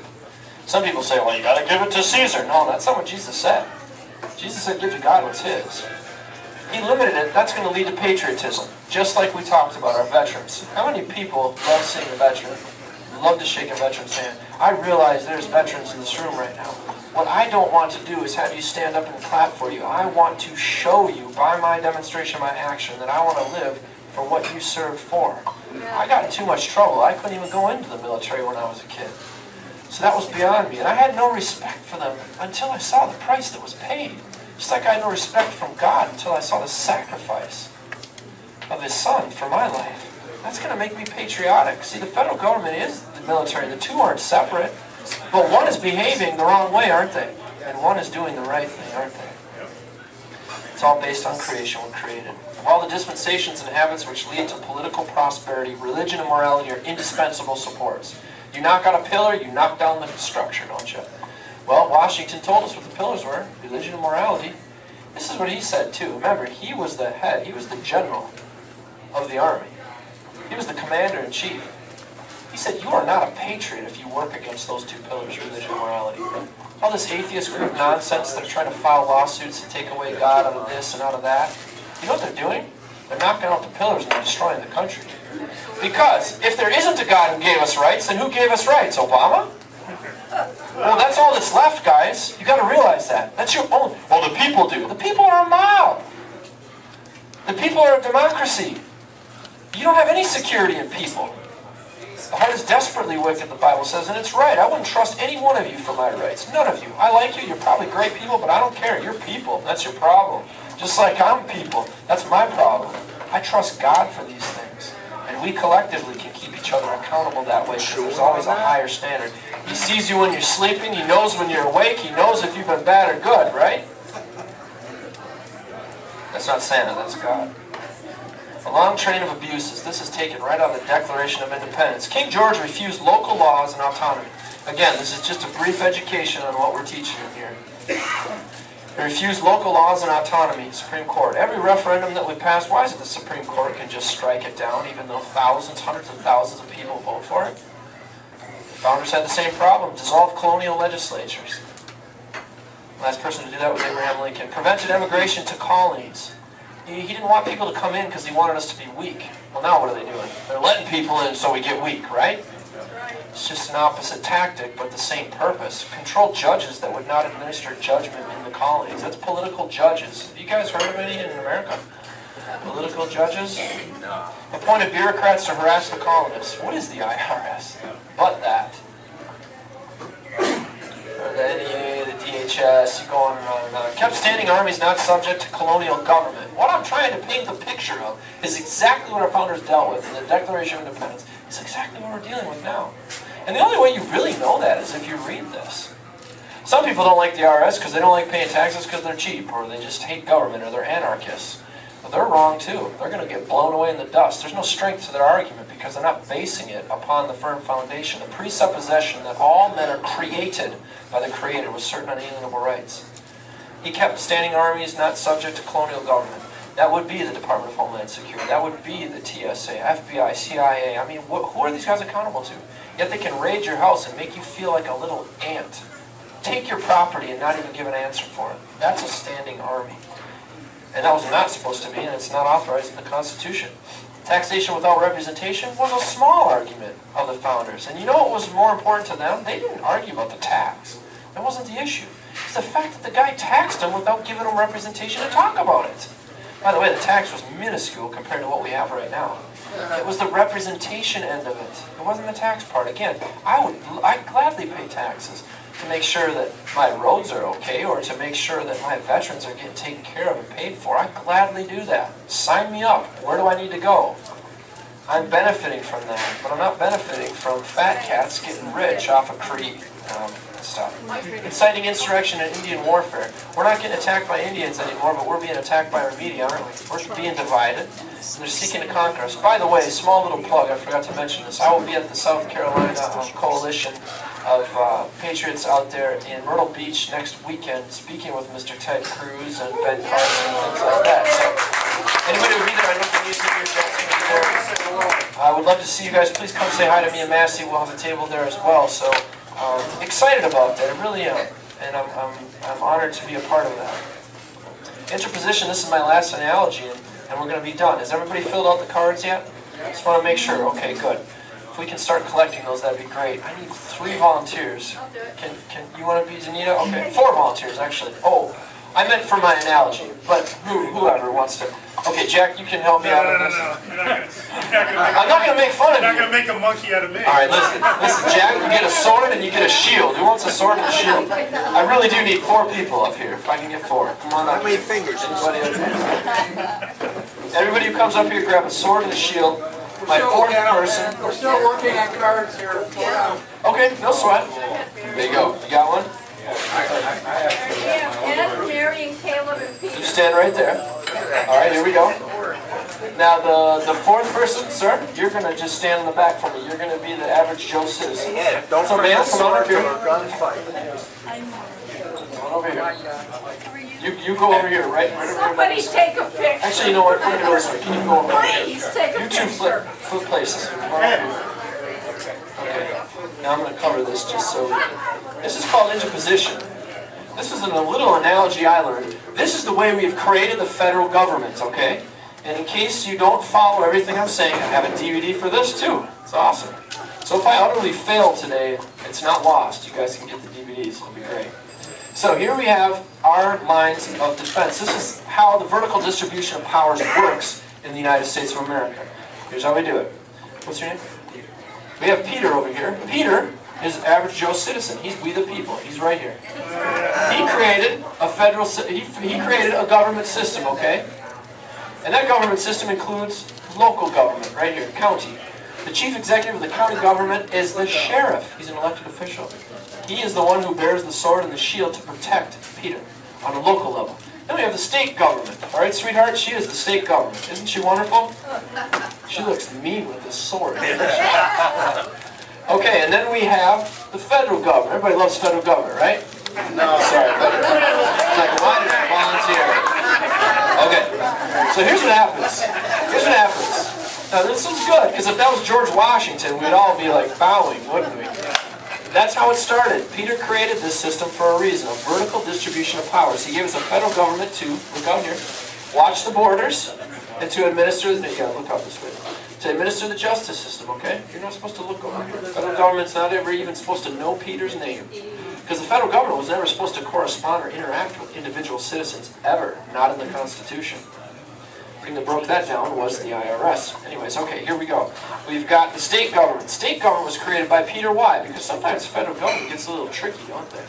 Some people say, well, you got to give it to Caesar. No, that's not what Jesus said. Jesus said, give to God what's his. He limited it. That's going to lead to patriotism, just like we talked about our veterans. How many people love seeing a veteran? Love to shake a veteran's hand. I realize there's veterans in this room right now. What I don't want to do is have you stand up and clap for you. I want to show you by my demonstration, my action, that I want to live for what you served for. I got in too much trouble. I couldn't even go into the military when I was a kid. So that was beyond me. And I had no respect for them until I saw the price that was paid. Just like I had no respect from God until I saw the sacrifice of his son for my life. That's going to make me patriotic. See, the federal government is the military. The two aren't separate. But one is behaving the wrong way, aren't they? And one is doing the right thing, aren't they? It's all based on creation. We're created. Of all the dispensations and habits which lead to political prosperity, religion and morality are indispensable supports. You knock out a pillar, you knock down the structure, don't you? Well, Washington told us what the pillars were. Religion and morality. This is what he said, too. Remember, he was the head. He was the general of the army. He was the commander-in-chief. He said, you are not a patriot if you work against those two pillars, religion and morality. All this atheist group nonsense, they're trying to file lawsuits to take away God out of this and out of that. You know what they're doing? They're knocking out the pillars and they're destroying the country. Because if there isn't a God who gave us rights, then who gave us rights? Obama? Well, that's all that's left, guys. You got to realize that. That's your own. Well, the people do. The people are a mob. The people are a democracy. You don't have any security in people. The heart is desperately wicked, the Bible says, and it's right. I wouldn't trust any one of you for my rights. None of you. I like you. You're probably great people, but I don't care. You're people. That's your problem. Just like I'm people. That's my problem. I trust God for these things. And we collectively can keep each other accountable that way because there's always a higher standard. He sees you when you're sleeping. He knows when you're awake. He knows if you've been bad or good, right? That's not Santa. That's God. A long train of abuses. This is taken right out of the Declaration of Independence. King George refused local laws and autonomy. Again, this is just a brief education on what we're teaching here. He refused local laws and autonomy, Supreme Court. Every referendum that we pass, why is it the Supreme Court can just strike it down even though thousands, hundreds of thousands of people vote for it? The founders had the same problem. Dissolved colonial legislatures. Last person to do that was Abraham Lincoln. Prevented immigration to colonies. He didn't want people to come in because he wanted us to be weak. Well, now what are they doing? They're letting people in so we get weak, right? It's just an opposite tactic, but the same purpose. Control judges that would not administer judgment in the colonies. That's political judges. Have you guys heard of any in America? Political judges? Appointed bureaucrats to harass the colonists. What is the IRS? But that. Or the NEA, the DHS, you go on and on and on. Kept standing armies not subject to colonial government. What I'm trying to paint the picture of is exactly what our founders dealt with in the Declaration of Independence. It's exactly what we're dealing with now. And the only way you really know that is if you read this. Some people don't like the IRS because they don't like paying taxes because they're cheap, or they just hate government, or they're anarchists. But they're wrong too. They're going to get blown away in the dust. There's no strength to their argument because they're not basing it upon the firm foundation, the presupposition that all men are created by the Creator with certain unalienable rights. He kept standing armies not subject to colonial government. That would be the Department of Homeland Security. That would be the TSA, FBI, CIA. I mean, who are these guys accountable to? Yet they can raid your house and make you feel like a little ant. Take your property and not even give an answer for it. That's a standing army. And that was not supposed to be, and it's not authorized in the Constitution. Taxation without representation was a small argument of the founders. And you know what was more important to them? They didn't argue about the tax. That wasn't the issue. It's the fact that the guy taxed them without giving them representation to talk about it. By the way, the tax was minuscule compared to what we have right now. It was the representation end of it. It wasn't the tax part. Again, I'd gladly pay taxes to make sure that my roads are okay, or to make sure that my veterans are getting taken care of and paid for. I'd gladly do that. Sign me up. Where do I need to go? I'm benefiting from that, but I'm not benefiting from fat cats getting rich off of and stuff. Inciting insurrection and Indian warfare. We're not getting attacked by Indians anymore, but we're being attacked by our media, aren't we? We're being divided. They're seeking to conquer us. By the way, small little plug, I forgot to mention this. I will be at the South Carolina Coalition of Patriots out there in Myrtle Beach next weekend, speaking with Mr. Ted Cruz and Ben Carson and things like that. So, anybody will be there. I know the news media is going to be there. I would love to see you guys. Please come say hi to me and Massey. We'll have a table there as well. So, excited about that. I really am. And I'm honored to be a part of that. Interposition, this is my last analogy, and we're going to be done. Has everybody filled out the cards yet? Just want to make sure. Okay, good. If we can start collecting those, that'd be great. I need 3 volunteers. Can you want to be Zanita? Okay, 4 volunteers actually. Oh, I meant for my analogy, but whoever wants to. Okay, Jack, you can help me out with this. No. I'm not going to make fun of you. You're not going to make a monkey out of me. All right, listen, Jack, you get a sword and you get a shield. Who wants a sword and a shield? I really do need 4 people up here. If I can get 4, come on up. How many fingers? Anybody up here? Everybody who comes up here, grab a sword and a shield. My 4th person. We're still working on cards here. Okay, no sweat. There you go. You got one? Ed, Mary, and Caleb, and Peter. You stand right there. All right, here we go. Now the 4th person, sir, you're gonna just stand in the back for me. You're gonna be the average Joe citizen. Don't So man, come on up here. gunfight. Come on over here. You go over here, right over here. Somebody take a picture. Actually, you know what? We're gonna go this way. Can you go over here? Please take a You two picture. flip places. Come on over here. Okay. Now I'm gonna cover this just so. This is called interposition. This is a little analogy I learned. This is the way we've created the federal government, okay? And in case you don't follow everything I'm saying, I have a DVD for this too. It's awesome. So if I utterly fail today, it's not lost. You guys can get the DVDs. It'll be great. So here we have our lines of defense. This is how the vertical distribution of powers works in the United States of America. Here's how we do it. What's your name? We have Peter over here. Peter is average Joe citizen. He's we the people. He's right here. He created a federal. He created a government system. Okay, and that government system includes local government right here, county. The chief executive of the county government is the sheriff. He's an elected official. He is the one who bears the sword and the shield to protect Peter on a local level. Then we have the state government. All right, sweetheart, she is the state government. Isn't she wonderful? She looks mean with this sword. Okay, and then we have the federal government. Everybody loves federal government, right? No. Sorry, buddy. It's like, why did I volunteer? Okay, so here's what happens. Here's what happens. Now, this is good, because if that was George Washington, we'd all be like bowing, wouldn't we? That's how it started. Peter created this system for a reason, a vertical distribution of powers. He gave us a federal government to, look out here, watch the borders, and to administer, you gotta look out this way, to administer the justice system, okay? You're not supposed to look over here. The federal government's not ever even supposed to know Peter's name. Because the federal government was never supposed to correspond or interact with individual citizens, ever. Not in the Constitution. The thing that broke that down was the IRS. Anyways, okay, here we go. We've got the state government. State government was created by Peter. Why? Because sometimes the federal government gets a little tricky, don't they?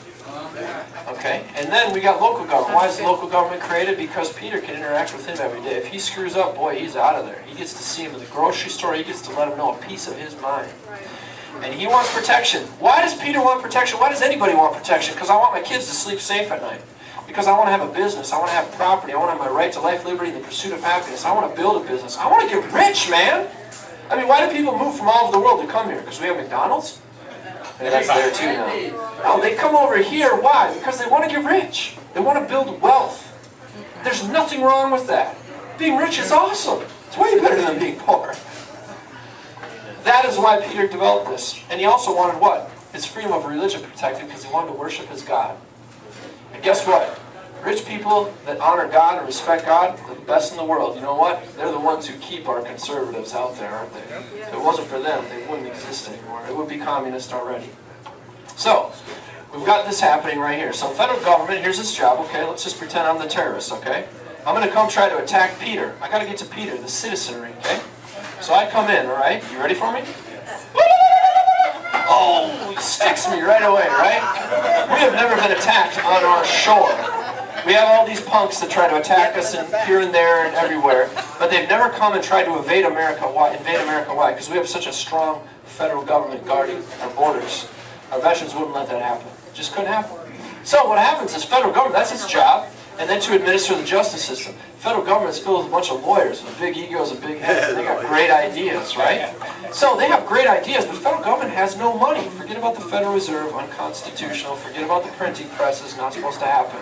Okay, and then we got local government. Why is the local government created? Because Peter can interact with him every day. If he screws up, boy, he's out of there. He gets to see him at the grocery store. He gets to let him know a piece of his mind. And he wants protection. Why does Peter want protection? Why does anybody want protection? Because I want my kids to sleep safe at night. Because I want to have a business. I want to have property. I want to have my right to life, liberty, and the pursuit of happiness. I want to build a business. I want to get rich, man. I mean, why do people move from all over the world to come here? Because we have McDonald's? Maybe that's there too now. No, they come over here. Why? Because they want to get rich. They want to build wealth. There's nothing wrong with that. Being rich is awesome. It's way better than being poor. That is why Peter developed this. And he also wanted what? His freedom of religion protected because he wanted to worship his God. And guess what? Rich people that honor God and respect God are the best in the world. You know what? They're the ones who keep our conservatives out there, aren't they? If it wasn't for them, they wouldn't exist anymore. It would be communist already. So, we've got this happening right here. So federal government, here's its job. Okay, let's just pretend I'm the terrorist, okay? I'm going to come try to attack Peter. I got to get to Peter, the citizenry, okay? So I come in, all right? You ready for me? Oh, he sticks me right away, right? We have never been attacked on our shore. We have all these punks that try to attack us here and there and everywhere, but they've never come and tried to invade America. Why? Because we have such a strong federal government guarding our borders. Our veterans wouldn't let that happen. Just couldn't happen. So what happens is federal government, that's its job, and then to administer the justice system. Federal government is filled with a bunch of lawyers with big egos and big heads, and they got great ideas, right? So they have great ideas, but federal government has no money. Forget about the Federal Reserve, unconstitutional. Forget about the printing presses, not supposed to happen.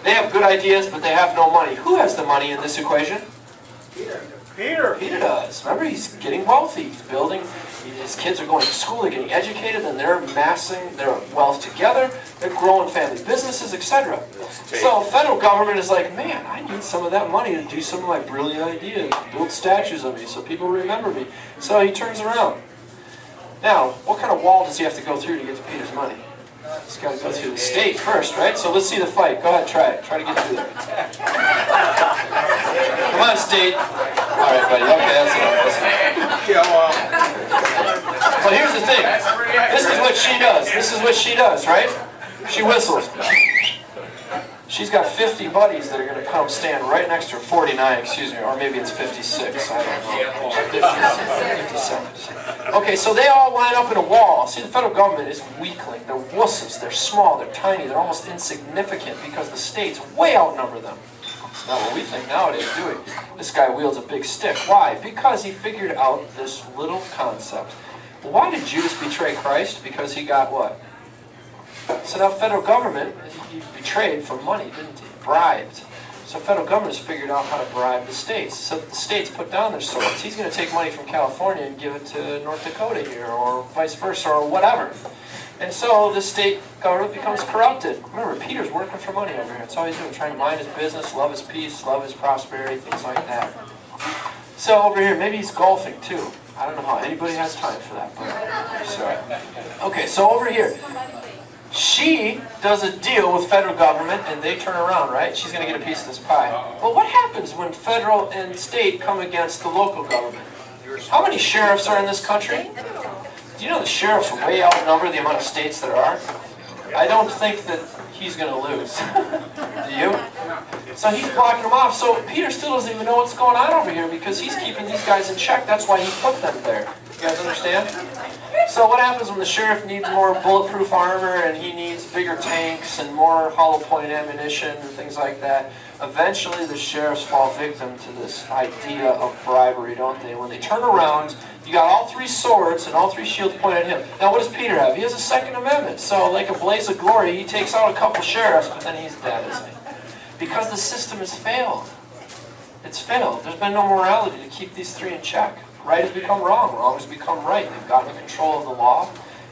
They have good ideas, but they have no money. Who has the money in this equation? Peter. Peter does. Remember, he's getting wealthy. He's building. His kids are going to school. They're getting educated, and they're amassing their wealth together. They're growing family businesses, etc. So federal government is like, man, I need some of that money to do some of my brilliant ideas, build statues of me so people remember me. So he turns around. Now, what kind of wall does he have to go through to get to Peter's money? He's got to go through the state first, right? So let's see the fight. Go ahead, try it. Try to get through there. Come on, state. All right, buddy. Okay, that's enough. But here's the thing. This is what she does. This is what she does, right? She whistles. She's got 50 buddies that are going to come stand right next to her. 49, excuse me, or maybe it's 56. I don't know. 57. Okay, so they all line up in a wall. See, the federal government is weakling. They're wusses. They're small. They're tiny. They're almost insignificant because the states way outnumber them. It's not what we think nowadays, do we? This guy wields a big stick. Why? Because he figured out this little concept. Well, why did Judas betray Christ? Because he got what? So now federal government, he betrayed for money, didn't he? Bribed. So federal government has figured out how to bribe the states. So the states put down their swords. He's going to take money from California and give it to North Dakota here, or vice versa, or whatever. And so the state government becomes corrupted. Remember, Peter's working for money over here. That's all he's doing, trying to mind his business, love his peace, love his prosperity, things like that. So over here, maybe he's golfing too. I don't know how anybody has time for that, but sorry. Okay, so over here, she does a deal with federal government, and they turn around, right? She's going to get a piece of this pie. Well, what happens when federal and state come against the local government? How many sheriffs are in this country? Do you know the sheriffs way outnumber the amount of states there are? I don't think that he's going to lose. Do you? So he's blocking them off. So Peter still doesn't even know what's going on over here because he's keeping these guys in check. That's why he put them there. You guys understand? So what happens when the sheriff needs more bulletproof armor and he needs bigger tanks and more hollow point ammunition and things like that? Eventually the sheriffs fall victim to this idea of bribery, don't they? When they turn around, you got all three swords and all three shields pointed at him. Now what does Peter have? He has a Second Amendment. So like a blaze of glory, he takes out a couple sheriffs, but then he's dead, isn't he? Because the system has failed. It's failed. There's been no morality to keep these three in check. Right has become wrong. Wrong has become right. They've gotten control of the law,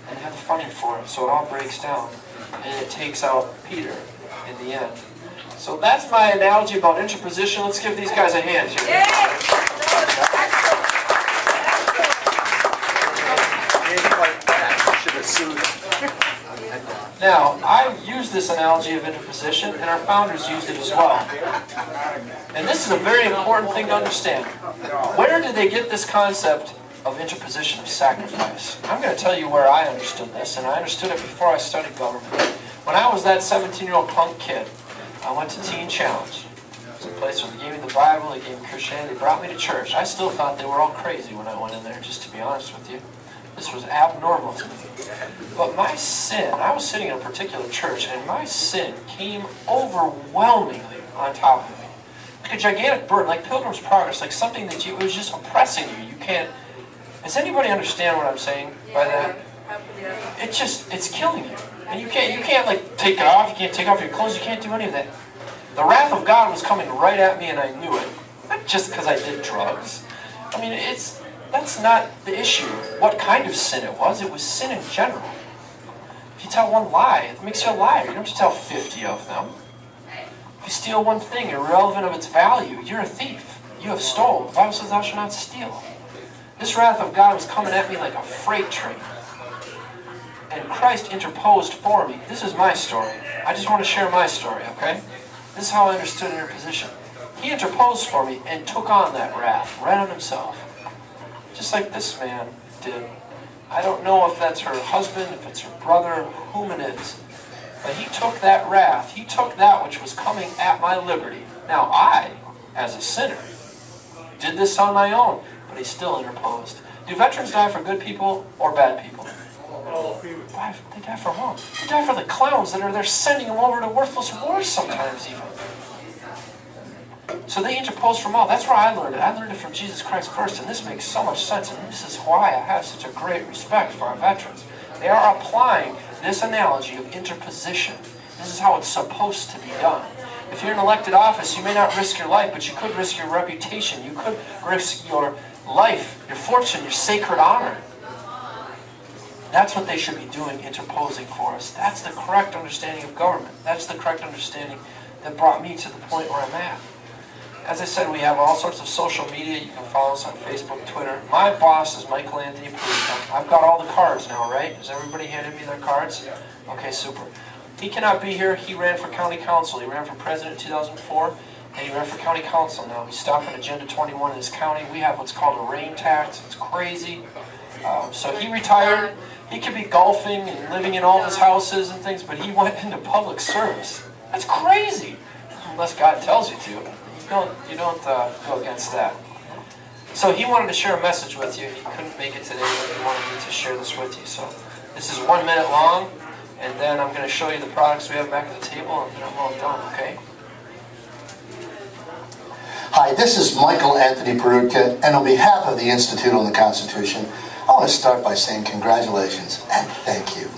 and they have the funding for it. So it all breaks down, and it takes out Peter in the end. So that's my analogy about interposition. Let's give these guys a hand here. Now, I use this analogy of interposition, and our founders used it as well. And this is a very important thing to understand. Where did they get this concept of interposition of sacrifice? I'm going to tell you where I understood this, and I understood it before I studied government. When I was that 17-year-old punk kid, I went to Teen Challenge. It was a place where they gave me the Bible, they gave me Christianity, they brought me to church. I still thought they were all crazy when I went in there, just to be honest with you. This was abnormal to me. But my sin, I was sitting in a particular church, and my sin came overwhelmingly on top of me. Like a gigantic burden, like Pilgrim's Progress, like something that it was just oppressing you. You can't, does anybody understand what I'm saying by that? It's killing you. And you can't like take it off, you can't take off your clothes, you can't do any of that. The wrath of God was coming right at me, and I knew it. Not just because I did drugs. I mean, that's not the issue. What kind of sin it was sin in general. If you tell one lie, it makes you a liar. You don't have to tell 50 of them. If you steal one thing irrelevant of its value, you're a thief. You have stolen. The Bible says thou shalt not steal. This wrath of God was coming at me like a freight train. And Christ interposed for me. This is my story. I just want to share my story, okay? This is how I understood interposition. He interposed for me and took on that wrath right on himself. Just like this man did. I don't know if that's her husband, if it's her brother, whom it is. But he took that wrath. He took that which was coming at my liberty. Now I, as a sinner, did this on my own, but he still interposed. Do veterans die for good people or bad people? They die for whom? They die for the clowns that are there sending them over to worthless wars sometimes even. So they interpose from all. That's where I learned it. I learned it from Jesus Christ first, and this makes so much sense, and this is why I have such a great respect for our veterans. They are applying this analogy of interposition. This is how it's supposed to be done. If you're in elected office, you may not risk your life, but you could risk your reputation. You could risk your life, your fortune, your sacred honor. That's what they should be doing, interposing for us. That's the correct understanding of government. That's the correct understanding that brought me to the point where I'm at. As I said, we have all sorts of social media. You can follow us on Facebook, Twitter. My boss is Michael Anthony Peruta. I've got all the cards now, right? Has everybody handed me their cards? Okay, super. He cannot be here. He ran for county council. He ran for president in 2004, and he ran for county council now. He's stopping Agenda 21 in his county. We have what's called a rain tax. It's crazy. So he retired. He could be golfing and living in all his houses and things, but he went into public service. That's crazy, unless God tells you to. You don't go against that. So he wanted to share a message with you. He couldn't make it today, but he wanted me to share this with you. So this is 1 minute long, and then I'm going to show you the products we have back at the table, and then I'm all done, okay? Hi, this is Michael Anthony Peruta, and on behalf of the Institute on the Constitution, I want to start by saying congratulations and thank you.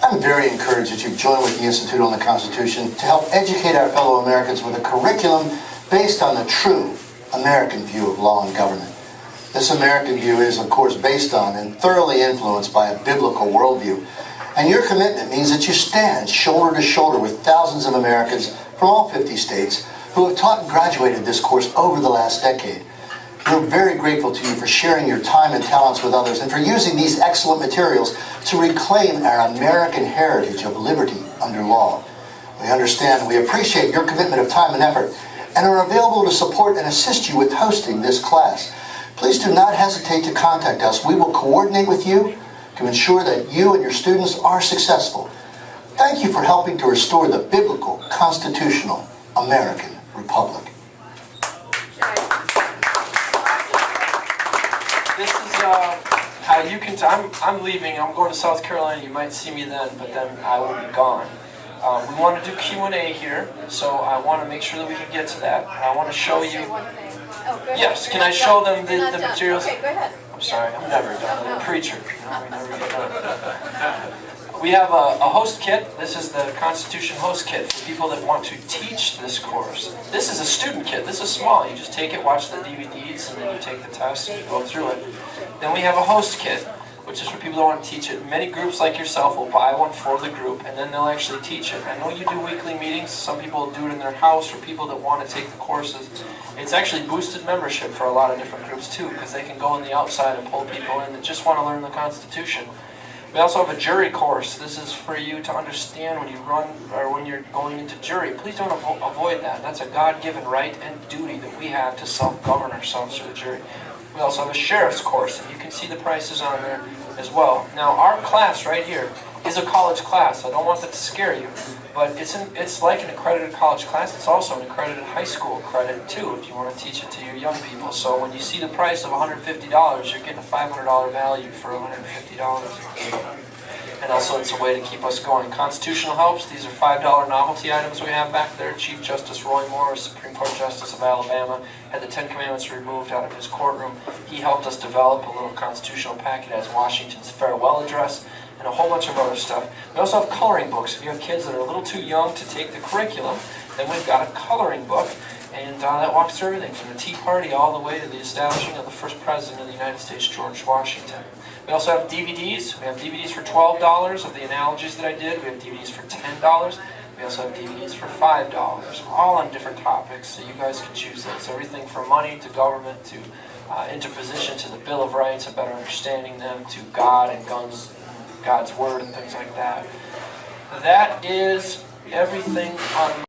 I'm very encouraged that you've joined with the Institute on the Constitution to help educate our fellow Americans with a curriculum based on the true American view of law and government. This American view is, of course, based on and thoroughly influenced by a biblical worldview. And your commitment means that you stand shoulder to shoulder with thousands of Americans from all 50 states who have taught and graduated this course over the last decade. We're very grateful to you for sharing your time and talents with others and for using these excellent materials to reclaim our American heritage of liberty under law. We understand and we appreciate your commitment of time and effort and are available to support and assist you with hosting this class. Please do not hesitate to contact us. We will coordinate with you to ensure that you and your students are successful. Thank you for helping to restore the biblical, constitutional American Republic. This is how you can. I'm leaving. I'm going to South Carolina. You might see me then, but then I will be gone. We want to do Q&A here, so I want to make sure that we can get to that. I want to show you. Yes, can I show them the materials? Okay, go ahead. I'm sorry, I'm never done. I'm a preacher. We never get done. We have a host kit. This is the Constitution host kit for people that want to teach this course. This is a student kit. This is small. You just take it, watch the DVDs, and then you take the test and you go through it. Then we have a host kit, which is for people that want to teach it. Many groups like yourself will buy one for the group, and then they'll actually teach it. I know you do weekly meetings. Some people do it in their house for people that want to take the courses. It's actually boosted membership for a lot of different groups too, because they can go on the outside and pull people in that just want to learn the Constitution. We also have a jury course. This is for you to understand when you run or when you're going into jury. Please don't avoid that. That's a God-given right and duty that we have to self-govern ourselves through the jury. We also have a sheriff's course, and you can see the prices on there as well. Now, our class right here is a college class. I don't want that to scare you, but it's like an accredited college class. It's also an accredited high school credit too, if you want to teach it to your young people. So when you see the price of $150, you're getting a $500 value for $150. And also it's a way to keep us going. Constitutional helps. These are $5 novelty items we have back there. Chief Justice Roy Moore, Supreme Court Justice of Alabama, had the 10 Commandments removed out of his courtroom. He helped us develop a little constitutional packet as Washington's farewell address and a whole bunch of other stuff. We also have coloring books. If you have kids that are a little too young to take the curriculum, then we've got a coloring book, and that walks through everything from the Tea Party all the way to the establishing of the first president of the United States, George Washington. We also have DVDs. We have DVDs for $12 of the analogies that I did. We have DVDs for $10. We also have DVDs for $5, all on different topics, so you guys can choose those. Everything from money to government to interposition to the Bill of Rights and better understanding them to God and guns, God's Word and things like that. That is everything on